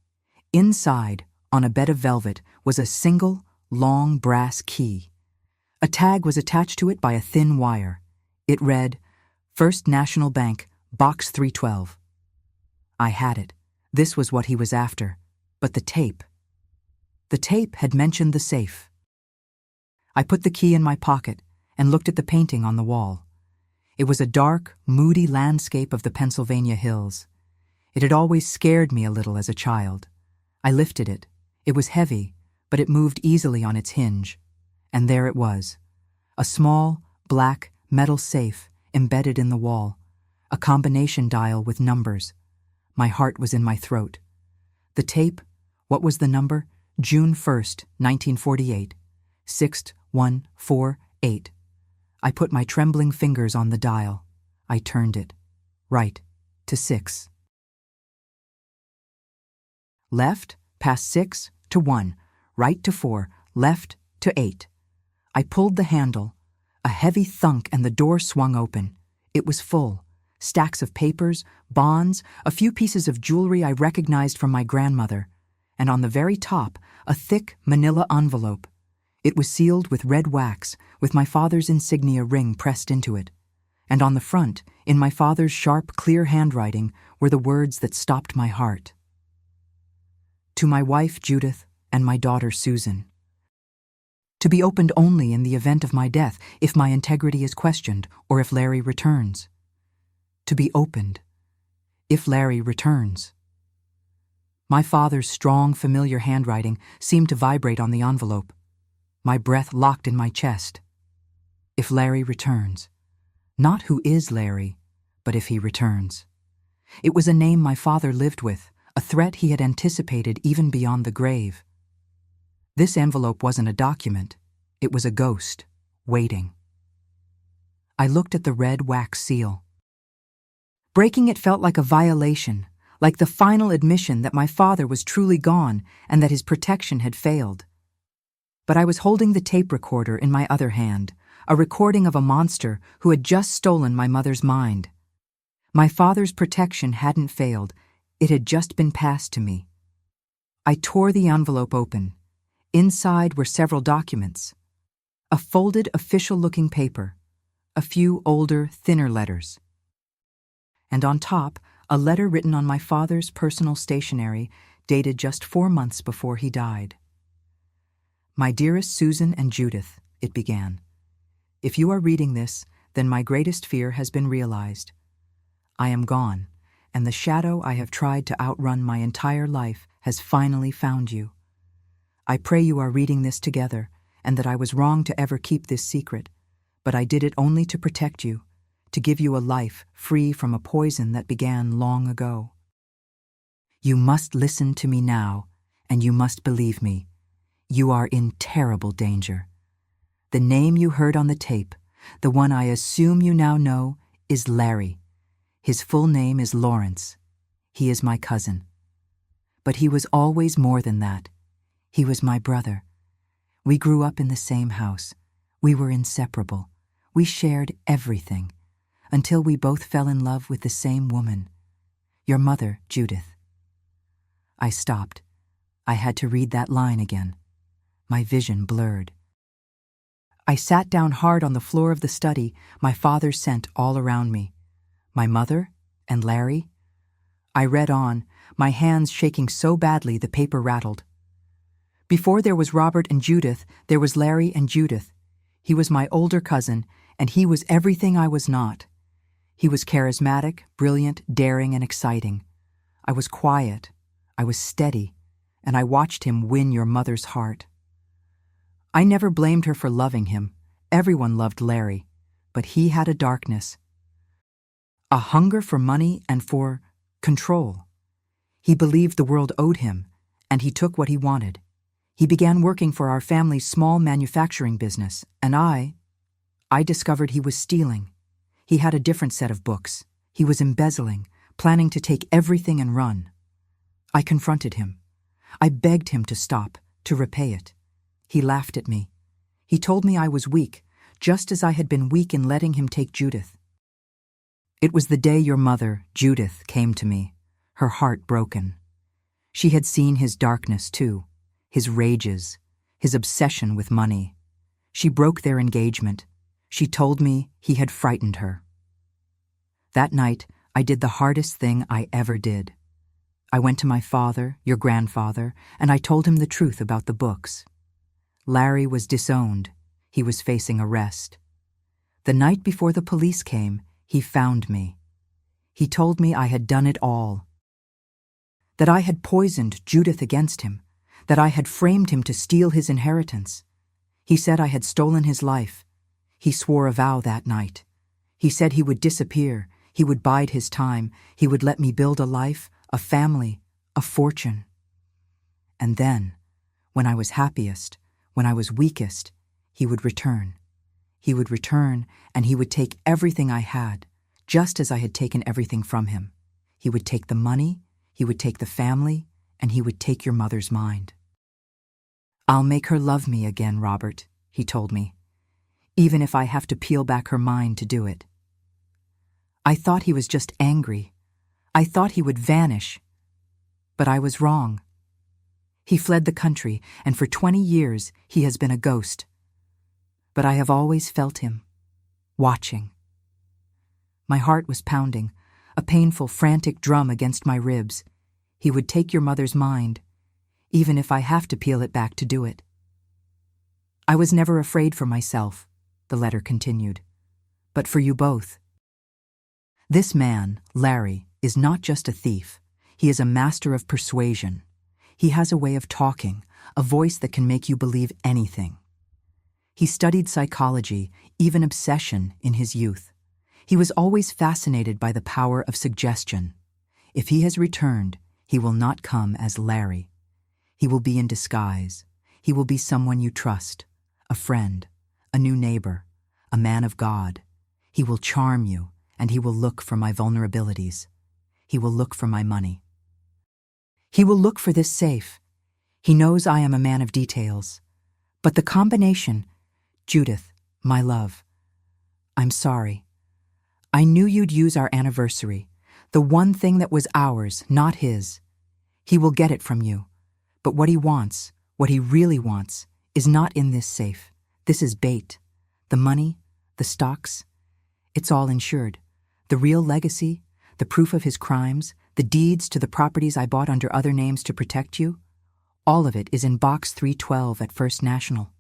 Inside, on a bed of velvet, was a single, long brass key. A tag was attached to it by a thin wire. It read, "First National Bank, Box 312. I had it. This was what he was after. But the tape. The tape had mentioned the safe. I put the key in my pocket and looked at the painting on the wall. It was a dark, moody landscape of the Pennsylvania hills. It had always scared me a little as a child. I lifted it. It was heavy, but it moved easily on its hinge. And there it was. A small, black, metal safe embedded in the wall. A combination dial with numbers. My heart was in my throat. The tape, what was the number? June 1st, 1948. 6148. I put my trembling fingers on the dial. I turned it. Right to 6. Left, past 6 to 1. Right to 4. Left to 8. I pulled the handle. A heavy thunk and the door swung open. It was full. Stacks of papers, bonds, a few pieces of jewelry I recognized from my grandmother, and on the very top, a thick manila envelope. It was sealed with red wax, with my father's insignia ring pressed into it. And on the front, in my father's sharp, clear handwriting, were the words that stopped my heart. To my wife, Judith, and my daughter, Susan. To be opened only in the event of my death, if my integrity is questioned, or if Larry returns. To be opened, if Larry returns. My father's strong, familiar handwriting seemed to vibrate on the envelope. My breath locked in my chest. If Larry returns. Not who is Larry, but if he returns. It was a name my father lived with, a threat he had anticipated even beyond the grave. This envelope wasn't a document. It was a ghost, waiting. I looked at the red wax seal. Breaking it felt like a violation, like the final admission that my father was truly gone and that his protection had failed. But I was holding the tape recorder in my other hand, a recording of a monster who had just stolen my mother's mind. My father's protection hadn't failed. It had just been passed to me. I tore the envelope open. Inside were several documents. A folded, official-looking paper. A few older, thinner letters. And on top, a letter written on my father's personal stationery, dated just 4 months before he died. "My dearest Susan and Judith," it began. "If you are reading this, then my greatest fear has been realized. I am gone, and the shadow I have tried to outrun my entire life has finally found you. I pray you are reading this together, and that I was wrong to ever keep this secret, but I did it only to protect you, to give you a life free from a poison that began long ago. You must listen to me now, and you must believe me. You are in terrible danger. The name you heard on the tape, the one I assume you now know, is Larry. His full name is Lawrence. He is my cousin. But he was always more than that. He was my brother. We grew up in the same house. We were inseparable. We shared everything, until we both fell in love with the same woman. Your mother, Judith. I stopped. I had to read that line again. My vision blurred. I sat down hard on the floor of the study, my father's scent all around me. My mother and Larry. I read on, my hands shaking so badly the paper rattled. Before there was Robert and Judith, there was Larry and Judith. He was my older cousin, and he was everything I was not. He was charismatic, brilliant, daring, and exciting. I was quiet, I was steady, and I watched him win your mother's heart. I never blamed her for loving him. Everyone loved Larry, but he had a darkness. A hunger for money and for control. He believed the world owed him, and he took what he wanted. He began working for our family's small manufacturing business, and I discovered he was stealing. He had a different set of books. He was embezzling, planning to take everything and run. I confronted him. I begged him to stop, to repay it. He laughed at me. He told me I was weak, just as I had been weak in letting him take Judith. It was the day your mother, Judith, came to me, her heart broken. She had seen his darkness too, his rages, his obsession with money. She broke their engagement. She told me he had frightened her. That night, I did the hardest thing I ever did. I went to my father, your grandfather, and I told him the truth about the books. Larry was disowned. He was facing arrest. The night before the police came, he found me. He told me I had done it all. That I had poisoned Judith against him. That I had framed him to steal his inheritance. He said I had stolen his life. He swore a vow that night. He said he would disappear. He would bide his time. He would let me build a life, a family, a fortune. And then, when I was happiest, when I was weakest, he would return. He would return, and he would take everything I had, just as I had taken everything from him. He would take the money, he would take the family, and he would take your mother's mind. I'll make her love me again, Robert, he told me, even if I have to peel back her mind to do it. I thought he was just angry. I thought he would vanish. But I was wrong. He fled the country, and for 20 years he has been a ghost. But I have always felt him, watching. My heart was pounding, a painful, frantic drum against my ribs. He would take your mother's mind, even if I have to peel it back to do it. I was never afraid for myself, the letter continued, but for you both. This man, Larry, is not just a thief. He is a master of persuasion. He has a way of talking, a voice that can make you believe anything. He studied psychology, even obsession, in his youth. He was always fascinated by the power of suggestion. If he has returned, he will not come as Larry. He will be in disguise. He will be someone you trust, a friend, a new neighbor, a man of God. He will charm you, and he will look for my vulnerabilities. He will look for my money. He will look for this safe. He knows I am a man of details. But the combination, Judith, my love, I'm sorry. I knew you'd use our anniversary, the one thing that was ours, not his. He will get it from you. But what he wants, what he really wants, is not in this safe. This is bait. The money, the stocks, it's all insured. The real legacy, the proof of his crimes, the deeds to the properties I bought under other names to protect you, all of it is in Box 312 at First National.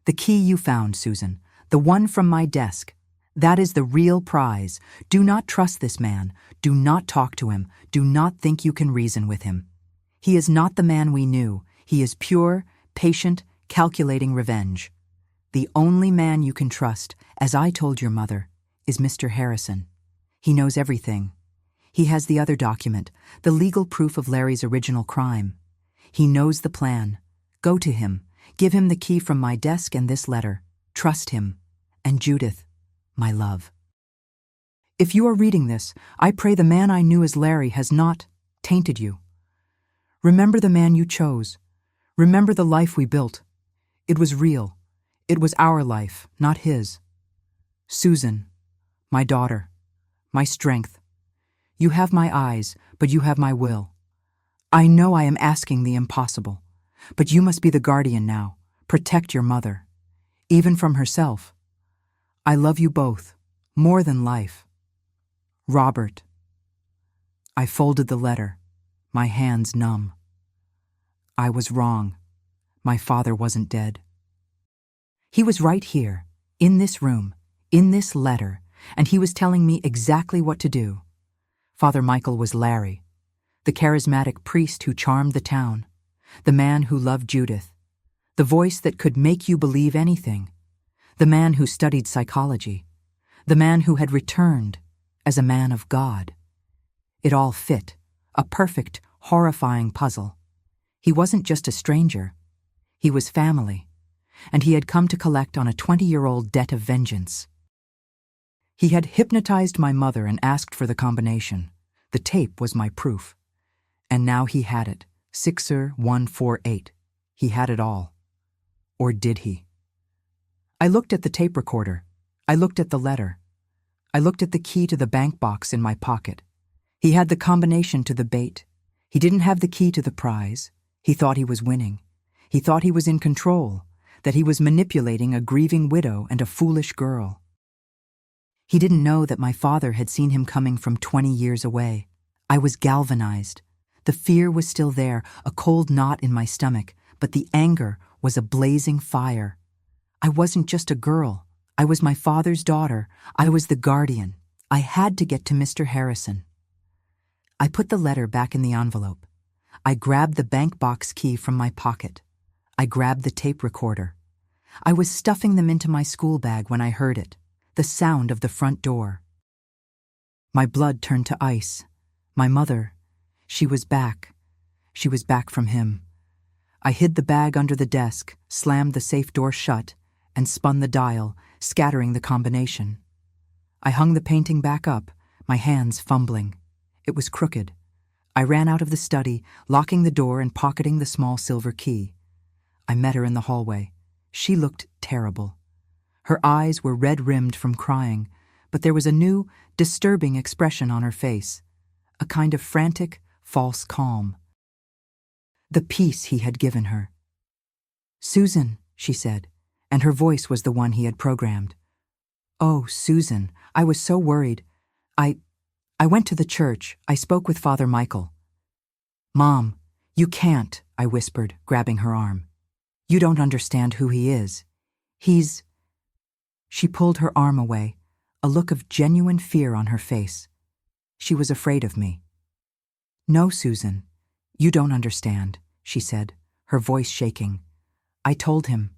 The key you found, Susan, the one from my desk, that is the real prize. Do not trust this man. Do not talk to him. Do not think you can reason with him. He is not the man we knew. He is pure, patient, calculating revenge. The only man you can trust, as I told your mother, is Mr. Harrison. He knows everything. He has the other document, the legal proof of Larry's original crime. He knows the plan. Go to him. Give him the key from my desk and this letter. Trust him. And Judith, my love. If you are reading this, I pray the man I knew as Larry has not tainted you. Remember the man you chose. Remember the life we built. It was real. It was our life, not his. Susan, my daughter, my strength. You have my eyes, but you have my will. I know I am asking the impossible, but you must be the guardian now. Protect your mother, even from herself. I love you both, more than life. Robert. I folded the letter, my hands numb. I was wrong. My father wasn't dead. He was right here, in this room, in this letter, and he was telling me exactly what to do. Father Michael was Larry, the charismatic priest who charmed the town, the man who loved Judith, the voice that could make you believe anything, the man who studied psychology, the man who had returned as a man of God. It all fit, a perfect, horrifying puzzle. He wasn't just a stranger. He was family, and he had come to collect on a 20-year-old debt of vengeance. He had hypnotized my mother and asked for the combination. The tape was my proof. And now he had it, 60148. He had it all. Or did he? I looked at the tape recorder. I looked at the letter. I looked at the key to the bank box in my pocket. He had the combination to the bait. He didn't have the key to the prize. He thought he was winning. He thought he was in control, that he was manipulating a grieving widow and a foolish girl. He didn't know that my father had seen him coming from 20 years away. I was galvanized. The fear was still there, a cold knot in my stomach, but the anger was a blazing fire. I wasn't just a girl. I was my father's daughter. I was the guardian. I had to get to Mr. Harrison. I put the letter back in the envelope. I grabbed the bank box key from my pocket. I grabbed the tape recorder. I was stuffing them into my school bag when I heard it, the sound of the front door. My blood turned to ice. My mother, she was back. She was back from him. I hid the bag under the desk, slammed the safe door shut, and spun the dial, scattering the combination. I hung the painting back up, my hands fumbling. It was crooked. I ran out of the study, locking the door and pocketing the small silver key. I met her in the hallway. She looked terrible. Her eyes were red-rimmed from crying, but there was a new, disturbing expression on her face, a kind of frantic, false calm. The peace he had given her. "Susan," she said, and her voice was the one he had programmed. "Oh, Susan, I was so worried. I went to the church. I spoke with Father Michael." "Mom, you can't," I whispered, grabbing her arm. "You don't understand who he is. He's—" She pulled her arm away, a look of genuine fear on her face. She was afraid of me. "No, Susan, you don't understand," she said, her voice shaking. I told him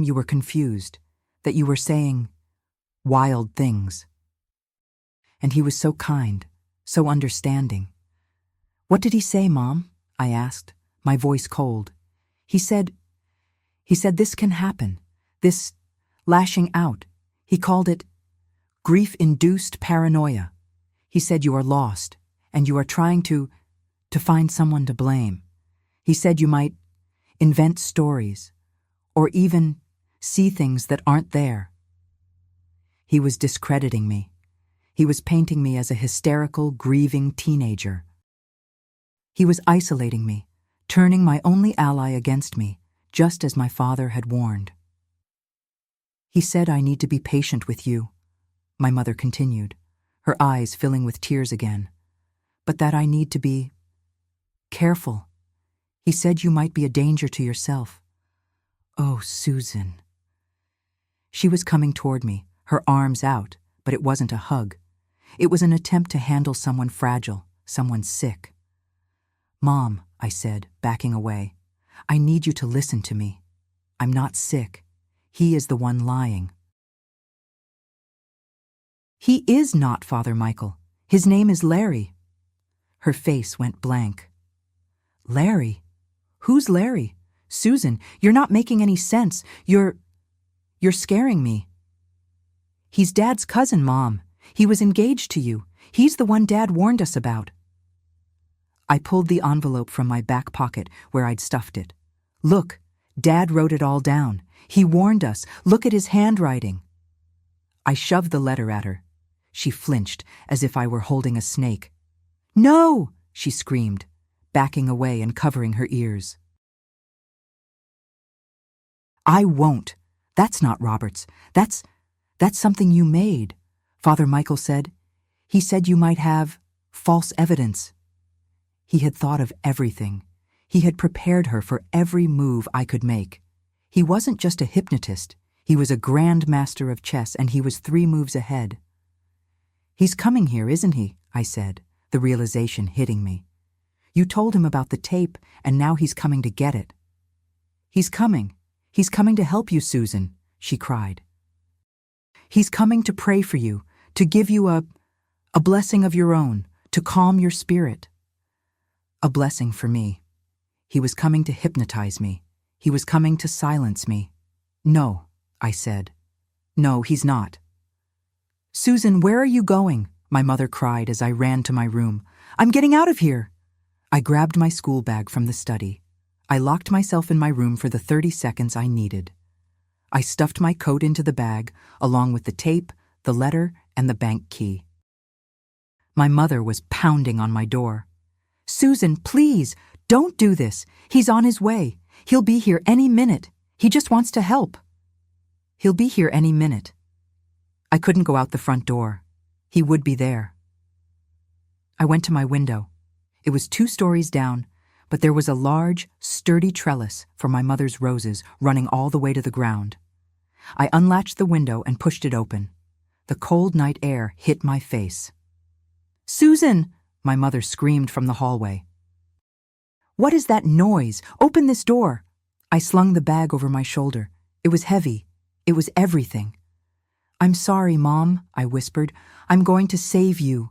you were confused, that you were saying wild things. And he was so kind, so understanding. "What did he say, Mom?" I asked, my voice cold. He said this can happen, this lashing out. He called it grief-induced paranoia. He said you are lost, and you are trying to find someone to blame. He said you might invent stories, or even see things that aren't there. He was discrediting me. He was painting me as a hysterical, grieving teenager. He was isolating me, turning my only ally against me, just as my father had warned. He said I need to be patient with you, my mother continued, her eyes filling with tears again, but that I need to be careful. He said you might be a danger to yourself. Oh, Susan. She was coming toward me, her arms out, but it wasn't a hug. It was an attempt to handle someone fragile, someone sick. "Mom," I said, backing away, "I need you to listen to me. I'm not sick. He is the one lying." "He is not Father Michael. His name is Larry." Her face went blank. "Larry? Who's Larry? Susan, you're not making any sense. You're scaring me. He's Dad's cousin, Mom. He was engaged to you. He's the one Dad warned us about. I pulled the envelope from my back pocket where I'd stuffed it. Look, Dad wrote it all down. He warned us. Look at his handwriting. I shoved the letter at her. She flinched as if I were holding a snake. No, she screamed, backing away and covering her ears. I won't. That's not Robert's. That's something you made, Father Michael said. He said you might have false evidence. He had thought of everything. He had prepared her for every move I could make. He wasn't just a hypnotist. He was a grand master of chess, and he was 3 moves ahead. He's coming here, isn't he? I said, the realization hitting me. You told him about the tape, and now he's coming to get it. He's coming. He's coming to help you, Susan, she cried. He's coming to pray for you, to give you a blessing of your own, to calm your spirit. A blessing for me. He was coming to hypnotize me. He was coming to silence me. No, I said. No, he's not. Susan, where are you going? My mother cried as I ran to my room. I'm getting out of here. I grabbed my school bag from the study. I locked myself in my room for the 30 seconds I needed. I stuffed my coat into the bag, along with the tape, the letter, and the bank key. My mother was pounding on my door. Susan, please, don't do this. He's on his way. He'll be here any minute. He just wants to help. He'll be here any minute. I couldn't go out the front door. He would be there. I went to my window. It was 2 stories down, but there was a large, sturdy trellis for my mother's roses running all the way to the ground. I unlatched the window and pushed it open. The cold night air hit my face. Susan! My mother screamed from the hallway. What is that noise? Open this door! I slung the bag over my shoulder. It was heavy. It was everything. I'm sorry, Mom, I whispered. I'm going to save you.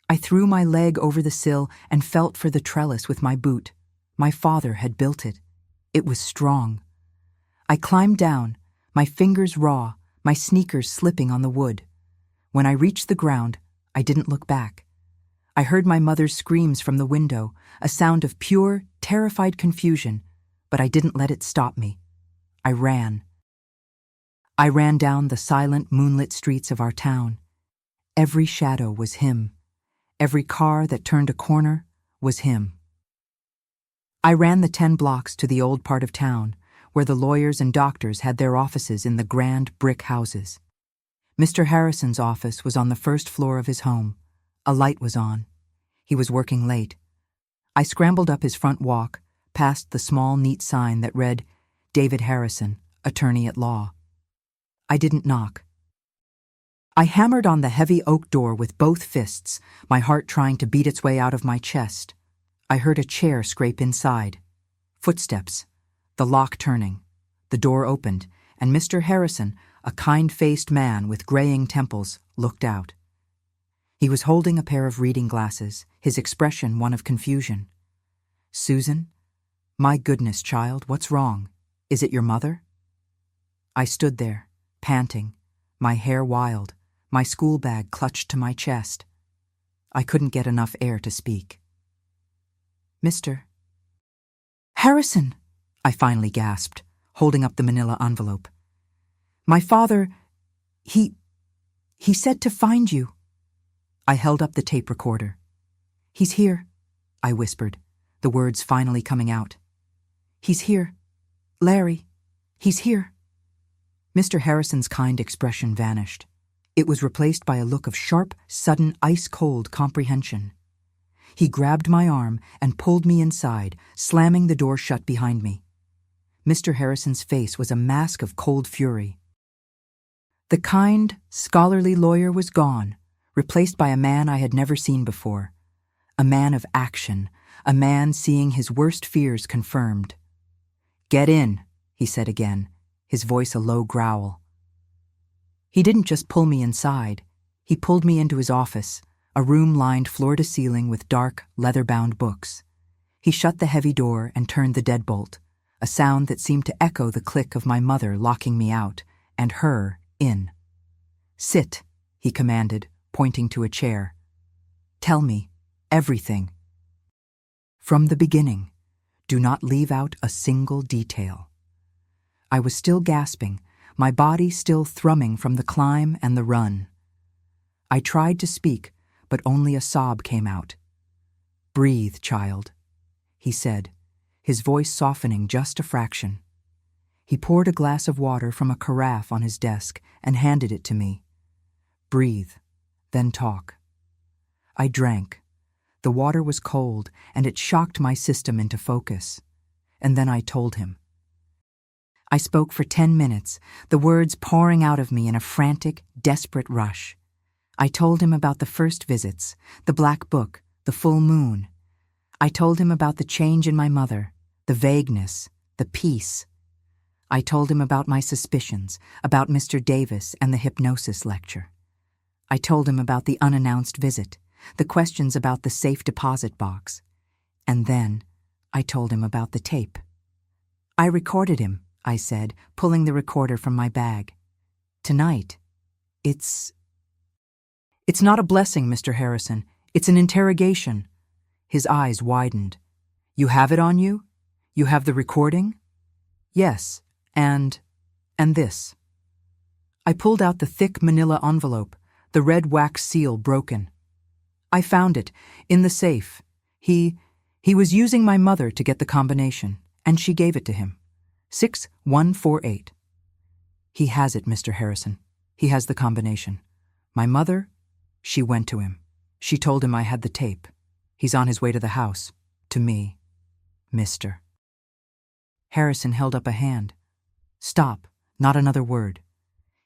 I threw my leg over the sill and felt for the trellis with my boot. My father had built it. It was strong. I climbed down, my fingers raw, my sneakers slipping on the wood. When I reached the ground, I didn't look back. I heard my mother's screams from the window, a sound of pure, terrified confusion, but I didn't let it stop me. I ran. I ran down the silent, moonlit streets of our town. Every shadow was him. Every car that turned a corner was him. I ran the 10 blocks to the old part of town, where the lawyers and doctors had their offices in the grand brick houses. Mr. Harrison's office was on the 1st floor of his home. A light was on. He was working late. I scrambled up his front walk, past the small, neat sign that read, David Harrison, Attorney at Law. I didn't knock. I hammered on the heavy oak door with both fists, my heart trying to beat its way out of my chest. I heard a chair scrape inside. Footsteps. The lock turning. The door opened, and Mr. Harrison, a kind-faced man with graying temples, looked out. He was holding a pair of reading glasses, his expression one of confusion. Susan? My goodness, child, what's wrong? Is it your mother? I stood there, panting, my hair wild, my school bag clutched to my chest. I couldn't get enough air to speak. Mr. Harrison, I finally gasped, holding up the manila envelope. My father, he said to find you. I held up the tape recorder. He's here, I whispered, the words finally coming out. He's here. Larry, he's here. Mr. Harrison's kind expression vanished. It was replaced by a look of sharp, sudden, ice-cold comprehension. He grabbed my arm and pulled me inside, slamming the door shut behind me. Mr. Harrison's face was a mask of cold fury. The kind, scholarly lawyer was gone, replaced by a man I had never seen before. A man of action, a man seeing his worst fears confirmed. Get in, he said again, his voice a low growl. He didn't just pull me inside. He pulled me into his office, a room lined floor to ceiling with dark, leather-bound books. He shut the heavy door and turned the deadbolt. a sound that seemed to echo the click of my mother locking me out, and her in. "Sit," he commanded, pointing to a chair. "Tell me everything. From the beginning. Do not leave out a single detail." I was still gasping, my body still thrumming from the climb and the run. I tried to speak, but only a sob came out. "Breathe, child," he said, his voice softening just a fraction. He poured a glass of water from a carafe on his desk and handed it to me. "Breathe, then talk." I drank. The water was cold, and it shocked my system into focus. And then I told him. I spoke for 10 minutes, the words pouring out of me in a frantic, desperate rush. I told him about the first visits, the black book, the full moon. I told him about the change in my mother, the vagueness, the peace. I told him about my suspicions, about Mr. Davis and the hypnosis lecture. I told him about the unannounced visit, the questions about the safe deposit box. And then I told him about the tape. "I recorded him," I said, pulling the recorder from my bag. "Tonight. It's not a blessing, Mr. Harrison. It's an interrogation." His eyes widened. "You have it on you? You have the recording?" "Yes, and this." I pulled out the thick manila envelope, the red wax seal broken. "I found it, in the safe. He was using my mother to get the combination, and she gave it to him. 6148. He has it, Mr. Harrison. He has the combination. My mother, she went to him. She told him I had the tape. He's on his way to the house. To me. Mister." Harrison held up a hand. "Stop, not another word."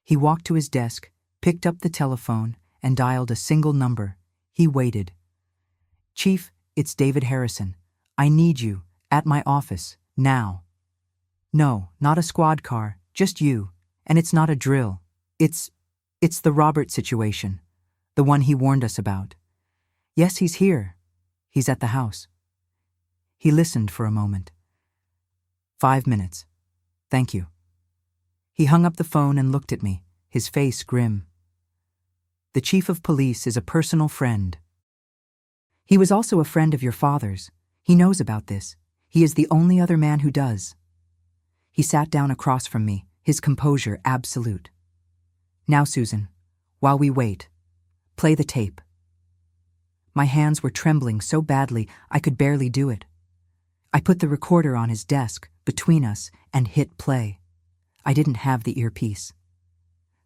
He walked to his desk, picked up the telephone, and dialed a single number. He waited. "Chief, it's David Harrison. I need you, at my office, now." "No, not a squad car, just you. And it's not a drill. It's the Robert situation, the one he warned us about." "Yes, he's here. He's at the house." He listened for a moment. 5 minutes. Thank you." He hung up the phone and looked at me, his face grim. "The chief of police is a personal friend. He was also a friend of your father's. He knows about this. He is the only other man who does." He sat down across from me, his composure absolute. "Now, Susan, while we wait, play the tape." My hands were trembling so badly I could barely do it. I put the recorder on his desk, between us, and hit play. I didn't have the earpiece.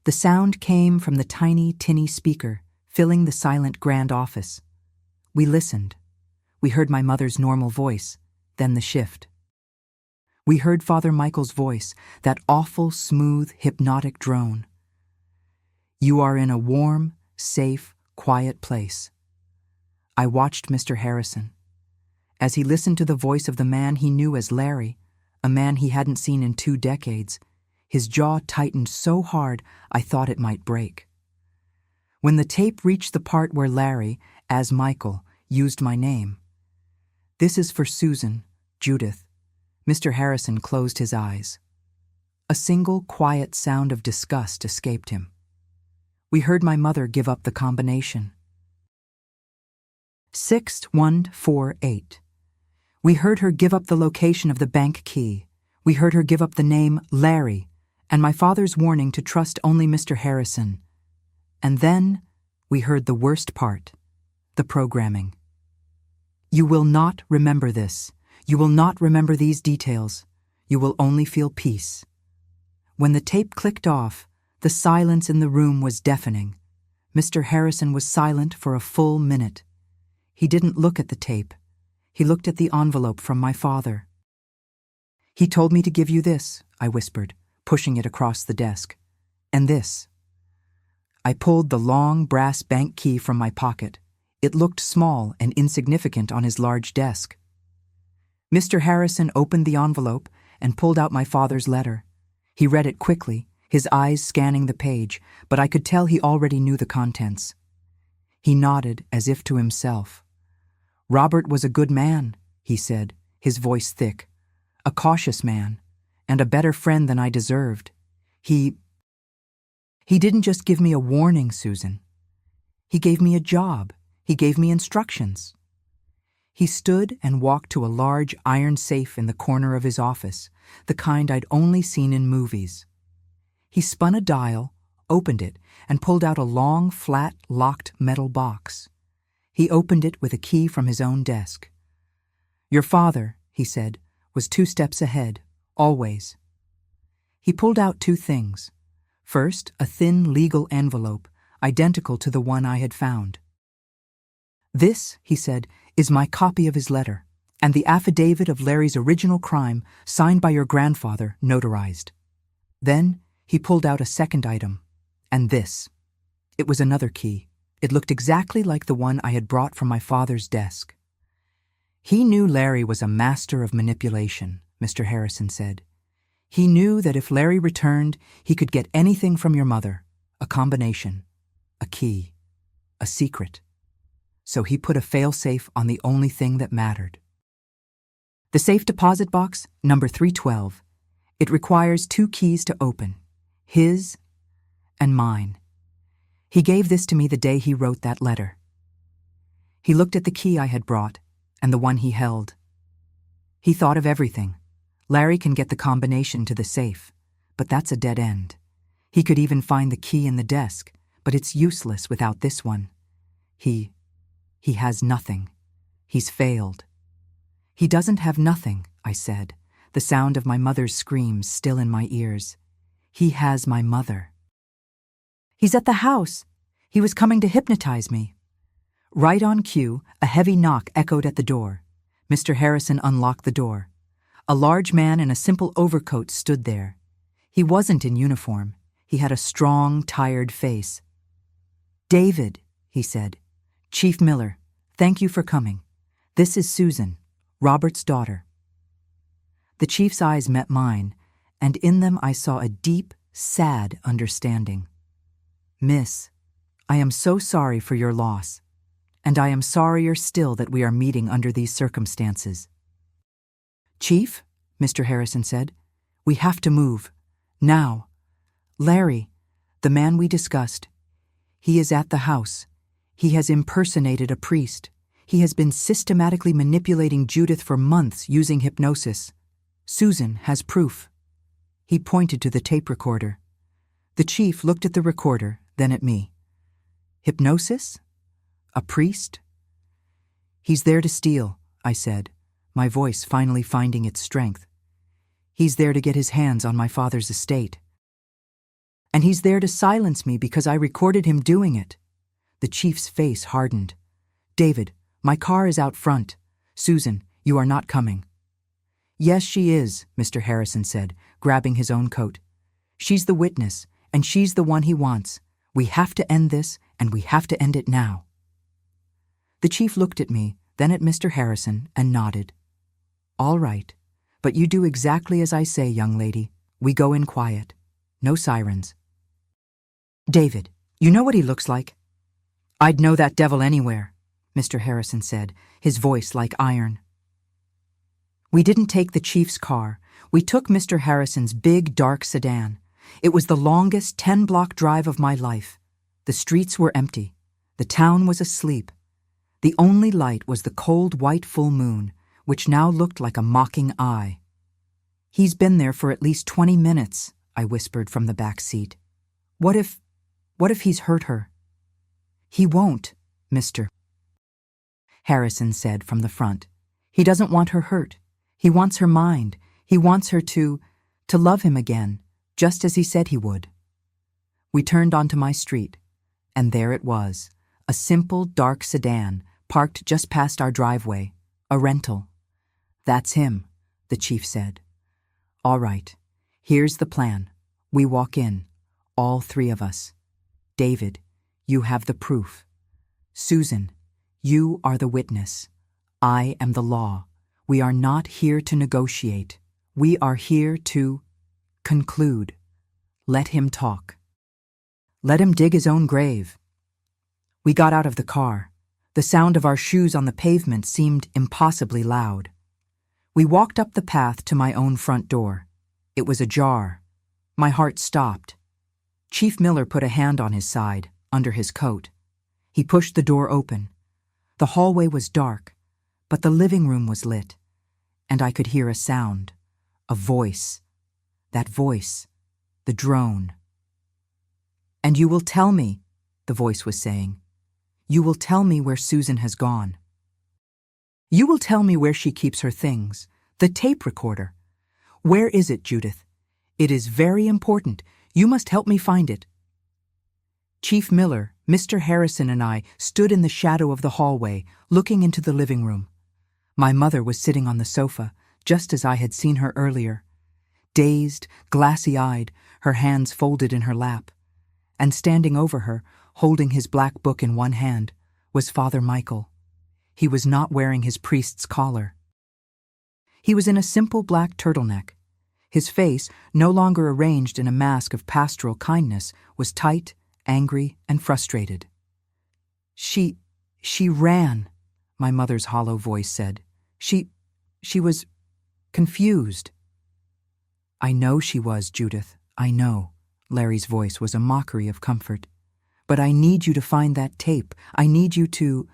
The sound came from the tiny, tinny speaker, filling the silent grand office. We listened. We heard my mother's normal voice, then the shift. We heard Father Michael's voice, that awful, smooth, hypnotic drone. "You are in a warm, safe, quiet place." I watched Mr. Harrison. As he listened to the voice of the man he knew as Larry, a man he hadn't seen in 2 decades, his jaw tightened so hard I thought it might break. When the tape reached the part where Larry, as Michael, used my name, "This is for Susan, Judith," Mr. Harrison closed his eyes. A single quiet sound of disgust escaped him. We heard my mother give up the combination. 6148. We heard her give up the location of the bank key. We heard her give up the name Larry, and my father's warning to trust only Mr. Harrison. And then we heard the worst part, the programming. "You will not remember this. You will not remember these details. You will only feel peace." When the tape clicked off, the silence in the room was deafening. Mr. Harrison was silent for a full minute. He didn't look at the tape. He looked at the envelope from my father. "He told me to give you this," I whispered, pushing it across the desk. "And this." I pulled the long brass bank key from my pocket. It looked small and insignificant on his large desk. Mr. Harrison opened the envelope and pulled out my father's letter. He read it quickly, his eyes scanning the page, but I could tell he already knew the contents. He nodded as if to himself. "Robert was a good man," he said, his voice thick. a cautious man, and a better friend than I deserved. He didn't just give me a warning, Susan. He gave me a job. He gave me instructions. He stood and walked to a large iron safe in the corner of his office, the kind I'd only seen in movies. He spun a dial, opened it, and pulled out a long, flat, locked metal box. He opened it with a key from his own desk. "Your father," he said, "was 2 steps ahead, always." He pulled out 2 things. First, a thin legal envelope, identical to the one I had found. "This," he said, "is my copy of his letter, and the affidavit of Larry's original crime, signed by your grandfather, notarized." Then he pulled out a second item, and this. It was another key. It looked exactly like the one I had brought from my father's desk. "He knew Larry was a master of manipulation," Mr. Harrison said. "He knew that if Larry returned, he could get anything from your mother, a combination, a key, a secret. So he put a fail-safe on the only thing that mattered. The safe deposit box, number 312. It requires 2 keys to open, his and mine. He gave this to me the day he wrote that letter." He looked at the key I had brought and the one he held. He thought of everything. Larry can get the combination to the safe, but that's a dead end. He could even find the key in the desk, but it's useless without this one. He has nothing. He's failed. "He doesn't have nothing," I said, the sound of my mother's screams still in my ears. "He has my mother." "He's at the house. He was coming to hypnotize me." Right on cue, a heavy knock echoed at the door. Mr. Harrison unlocked the door. A large man in a simple overcoat stood there. He wasn't in uniform. He had a strong, tired face. "David," he said. "Chief Miller, thank you for coming. This is Susan, Robert's daughter." The chief's eyes met mine, and in them I saw a deep, sad understanding. "Miss, I am so sorry for your loss, and I am sorrier still that we are meeting under these circumstances." "Chief," Mr. Harrison said, "we have to move. Now. Larry, the man we discussed, he is at the house. He has impersonated a priest. He has been systematically manipulating Judith for months using hypnosis. Susan has proof." He pointed to the tape recorder. The chief looked at the recorder, then at me. "Hypnosis? A priest?" "He's there to steal," I said, my voice finally finding its strength. "He's there to get his hands on my father's estate. And he's there to silence me because I recorded him doing it." The chief's face hardened. "David, my car is out front. Susan, you are not coming." "Yes, she is," Mr. Harrison said, grabbing his own coat. "She's the witness, and she's the one he wants. We have to end this, and we have to end it now." The chief looked at me, then at Mr. Harrison, and nodded. "All right, but you do exactly as I say, young lady. We go in quiet. No sirens." "David, you know what he looks like?" "I'd know that devil anywhere," Mr. Harrison said, his voice like iron. We didn't take the chief's car. We took Mr. Harrison's big, dark sedan. It was the longest 10-block drive of my life. The streets were empty. The town was asleep. The only light was the cold, white full moon, which now looked like a mocking eye. "He's been there for at least 20 minutes, I whispered from the back seat. What if he's hurt her?" "He won't, Mr. Harrison said from the front. "He doesn't want her hurt. He wants her mind. He wants her to love him again, just as he said he would." We turned onto my street, and there it was, a simple, dark sedan parked just past our driveway, a rental. "That's him," the chief said. "All right, here's the plan. We walk in, all 3 of us. David, you have the proof. Susan, you are the witness. I am the law. We are not here to negotiate. We are here to conclude. Let him talk. Let him dig his own grave." We got out of the car. The sound of our shoes on the pavement seemed impossibly loud. We walked up the path to my own front door. It was ajar. My heart stopped. Chief Miller put a hand on his side, under his coat. He pushed the door open. The hallway was dark, but the living room was lit, and I could hear a sound, a voice. That voice, the drone. "And you will tell me," the voice was saying. "You will tell me where Susan has gone. You will tell me where she keeps her things, the tape recorder. Where is it, Judith? It is very important. You must help me find it." Chief Miller, Mr. Harrison, and I stood in the shadow of the hallway, looking into the living room. My mother was sitting on the sofa, just as I had seen her earlier. Dazed, glassy-eyed, her hands folded in her lap. And standing over her, holding his black book in one hand, was Father Michael. He was not wearing his priest's collar. He was in a simple black turtleneck. His face, no longer arranged in a mask of pastoral kindness, was tight, angry, and frustrated. She ran," my mother's hollow voice said. She was confused." "I know she was, Judith, I know." Larry's voice was a mockery of comfort. "But I need you to find that tape. I need you to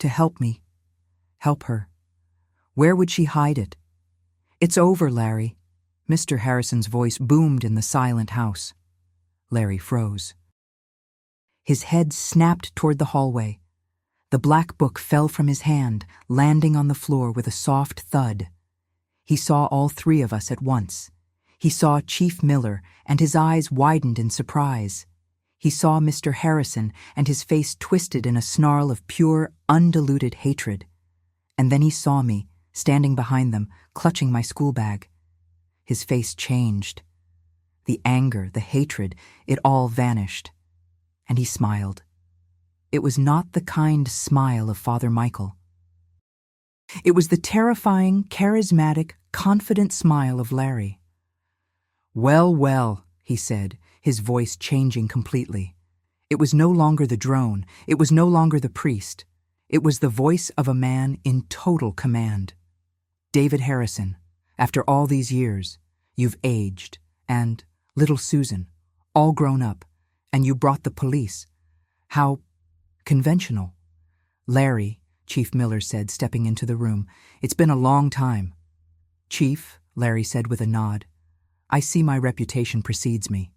help me. Help her. Where would she hide it?" "It's over, Larry." Mr. Harrison's voice boomed in the silent house. Larry froze. His head snapped toward the hallway. The black book fell from his hand, landing on the floor with a soft thud. He saw all three of us at once. He saw Chief Miller, and his eyes widened in surprise. He saw Mr. Harrison, and his face twisted in a snarl of pure, undiluted hatred. And then he saw me, standing behind them, clutching my school bag. His face changed. The anger, the hatred, it all vanished. And he smiled. It was not the kind smile of Father Michael. It was the terrifying, charismatic, confident smile of Larry. "Well, well," he said, his voice changing completely. It was no longer the drone. It was no longer the priest. It was the voice of a man in total command. "David Harrison, after all these years, you've aged, and little Susan, all grown up, and you brought the police. How conventional." "Larry," Chief Miller said, stepping into the room, "it's been a long time." "Chief," Larry said with a nod, "I see my reputation precedes me."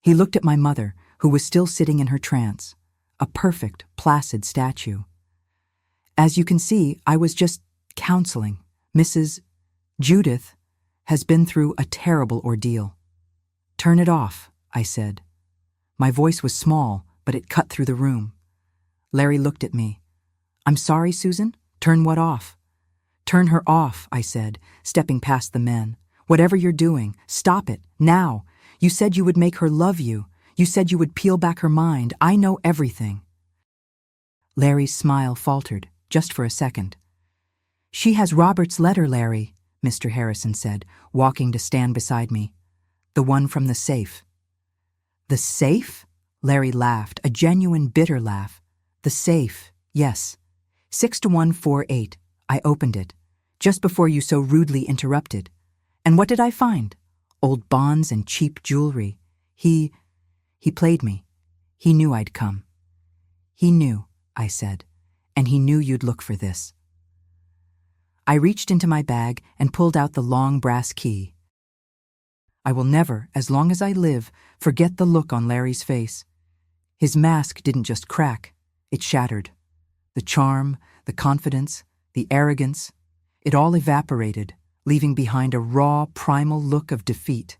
He looked at my mother, who was still sitting in her trance, a perfect, placid statue. "As you can see, I was just counseling. Mrs. Judith has been through a terrible ordeal." "Turn it off," I said. My voice was small, but it cut through the room. Larry looked at me. "I'm sorry, Susan? Turn what off?" "Turn her off," I said, stepping past the men. "Whatever you're doing, stop it, now. You said you would make her love you. You said you would peel back her mind. I know everything." Larry's smile faltered, just for a second. "She has Robert's letter, Larry," Mr. Harrison said, walking to stand beside me. "The one from the safe." "The safe?" Larry laughed, a genuine bitter laugh. "The safe, yes. 6-1-4-8. I opened it, just before you so rudely interrupted. And what did I find? Old bonds and cheap jewelry. He played me. He knew I'd come." "He knew," I said, "and he knew you'd look for this." I reached into my bag and pulled out the long brass key. I will never, as long as I live, forget the look on Larry's face. His mask didn't just crack, it shattered. The charm, the confidence, the arrogance, it all evaporated, leaving behind a raw, primal look of defeat.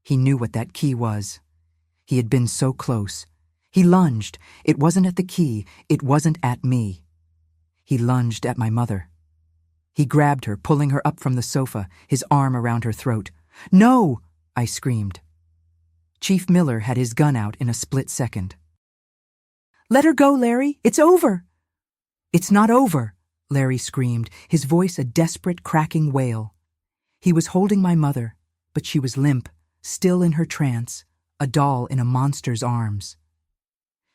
He knew what that key was. He had been so close. He lunged. It wasn't at the key. It wasn't at me. He lunged at my mother. He grabbed her, pulling her up from the sofa, his arm around her throat. "No!" I screamed. Chief Miller had his gun out in a split second. "Let her go, Larry! It's over!" "It's not over!" Larry screamed, his voice a desperate, cracking wail. He was holding my mother, but she was limp, still in her trance, a doll in a monster's arms.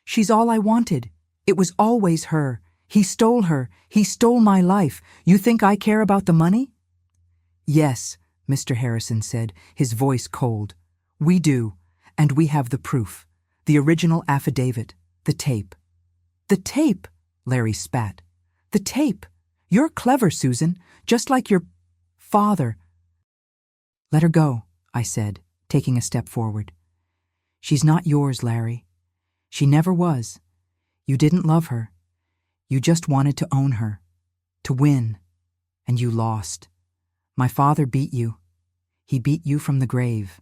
"She's all I wanted. It was always her. He stole her. He stole my life. You think I care about the money?" "Yes," Mr. Harrison said, his voice cold. "We do, and we have the proof. The original affidavit, the tape." "The tape?" Larry spat. "The tape. You're clever, Susan, just like your father." "Let her go," I said, taking a step forward. "She's not yours, Larry. She never was. You didn't love her. You just wanted to own her, to win, and you lost. My father beat you. He beat you from the grave."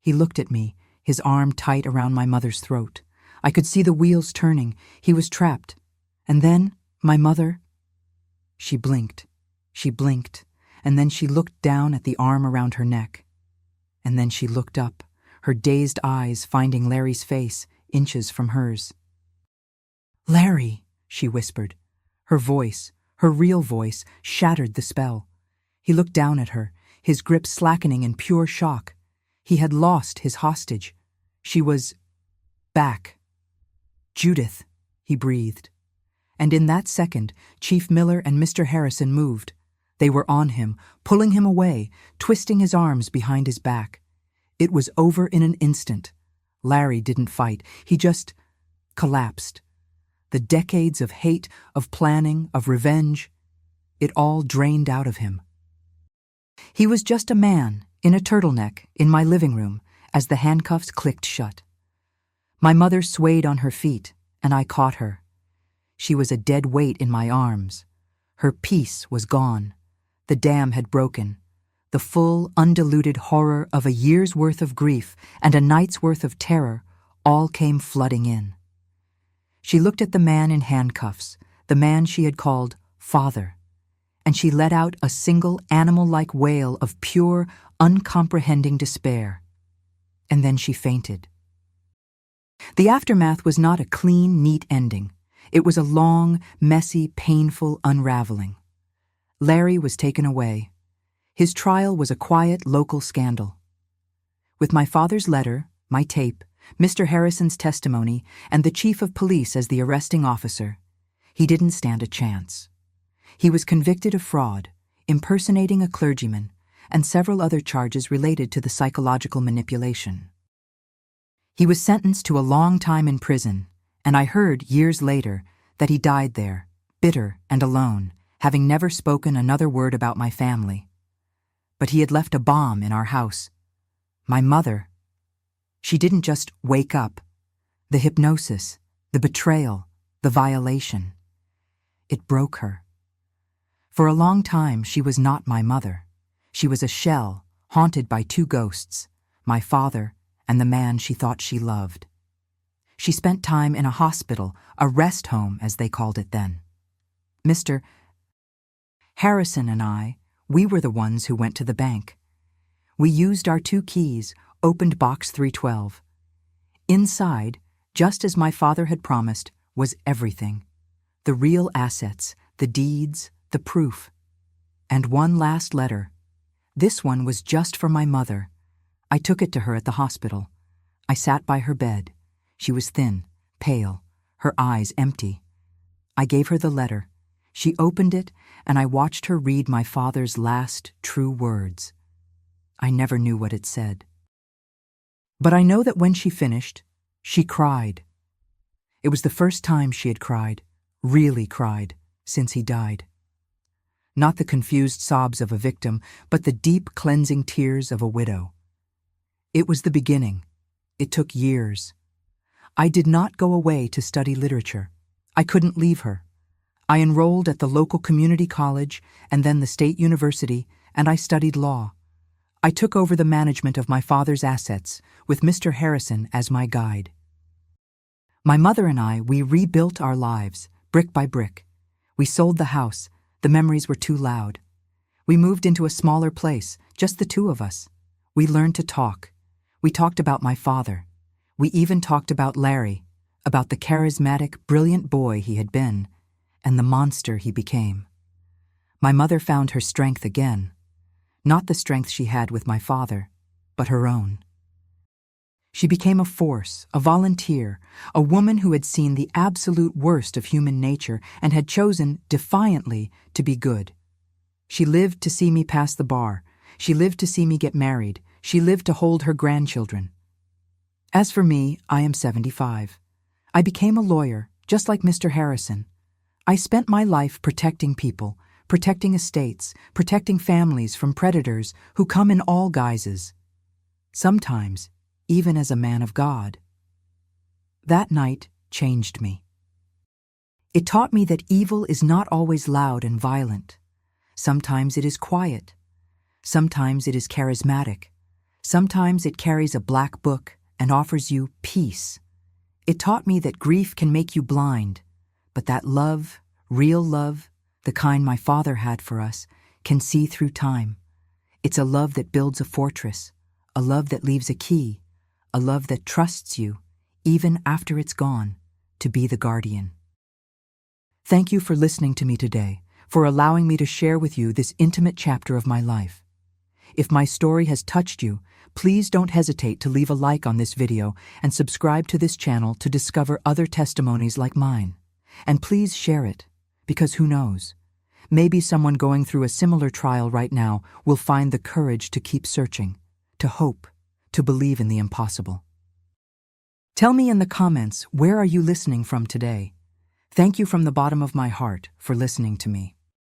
He looked at me, his arm tight around my mother's throat. I could see the wheels turning. He was trapped. And then, my mother... She blinked, and then she looked down at the arm around her neck. And then she looked up, her dazed eyes finding Larry's face, inches from hers. "Larry," she whispered. Her voice, her real voice, shattered the spell. He looked down at her, his grip slackening in pure shock. He had lost his hostage. She was back. "Judith," he breathed. And in that second, Chief Miller and Mr. Harrison moved. They were on him, pulling him away, twisting his arms behind his back. It was over in an instant. Larry didn't fight. He just collapsed. The decades of hate, of planning, of revenge, it all drained out of him. He was just a man, in a turtleneck, in my living room, as the handcuffs clicked shut. My mother swayed on her feet, and I caught her. She was a dead weight in my arms. Her peace was gone. The dam had broken. The full, undiluted horror of a year's worth of grief and a night's worth of terror all came flooding in. She looked at the man in handcuffs, the man she had called father, and she let out a single animal-like wail of pure, uncomprehending despair. And then she fainted. The aftermath was not a clean, neat ending. It was a long, messy, painful unraveling. Larry was taken away. His trial was a quiet, local scandal. With my father's letter, my tape, Mr. Harrison's testimony, and the chief of police as the arresting officer, he didn't stand a chance. He was convicted of fraud, impersonating a clergyman, and several other charges related to the psychological manipulation. He was sentenced to a long time in prison, and I heard, years later, that he died there, bitter and alone, having never spoken another word about my family. But he had left a bomb in our house. My mother, she didn't just wake up. The hypnosis, the betrayal, the violation. It broke her. For a long time, she was not my mother. She was a shell, haunted by two ghosts, my father and the man she thought she loved. She spent time in a hospital, a rest home as they called it then. Mr. Harrison and I, we were the ones who went to the bank. We used our 2 keys, opened box 312. Inside, just as my father had promised, was everything. The real assets, the deeds, the proof. And one last letter. This one was just for my mother. I took it to her at the hospital. I sat by her bed. She was thin, pale, her eyes empty. I gave her the letter. She opened it, and I watched her read my father's last true words. I never knew what it said. But I know that when she finished, she cried. It was the first time she had cried, really cried, since he died. Not the confused sobs of a victim, but the deep, cleansing tears of a widow. It was the beginning. It took years. I did not go away to study literature. I couldn't leave her. I enrolled at the local community college and then the state university, and I studied law. I took over the management of my father's assets, with Mr. Harrison as my guide. My mother and I, we rebuilt our lives, brick by brick. We sold the house. The memories were too loud. We moved into a smaller place, just the 2 of us. We learned to talk. We talked about my father. We even talked about Larry, about the charismatic, brilliant boy he had been, and the monster he became. My mother found her strength again. Not the strength she had with my father, but her own. She became a force, a volunteer, a woman who had seen the absolute worst of human nature and had chosen, defiantly, to be good. She lived to see me pass the bar. She lived to see me get married. She lived to hold her grandchildren. As for me, I am 75. I became a lawyer, just like Mr. Harrison. I spent my life protecting people, protecting estates, protecting families from predators who come in all guises. Sometimes, even as a man of God. That night changed me. It taught me that evil is not always loud and violent. Sometimes it is quiet. Sometimes it is charismatic. Sometimes it carries a black book and offers you peace. It taught me that grief can make you blind, but that love, real love, the kind my father had for us, can see through time. It's a love that builds a fortress, a love that leaves a key, a love that trusts you, even after it's gone, to be the guardian. Thank you for listening to me today, for allowing me to share with you this intimate chapter of my life. If my story has touched you, please don't hesitate to leave a like on this video and subscribe to this channel to discover other testimonies like mine. And please share it, because who knows? Maybe someone going through a similar trial right now will find the courage to keep searching, to hope, to believe in the impossible. Tell me in the comments, where are you listening from today? Thank you from the bottom of my heart for listening to me.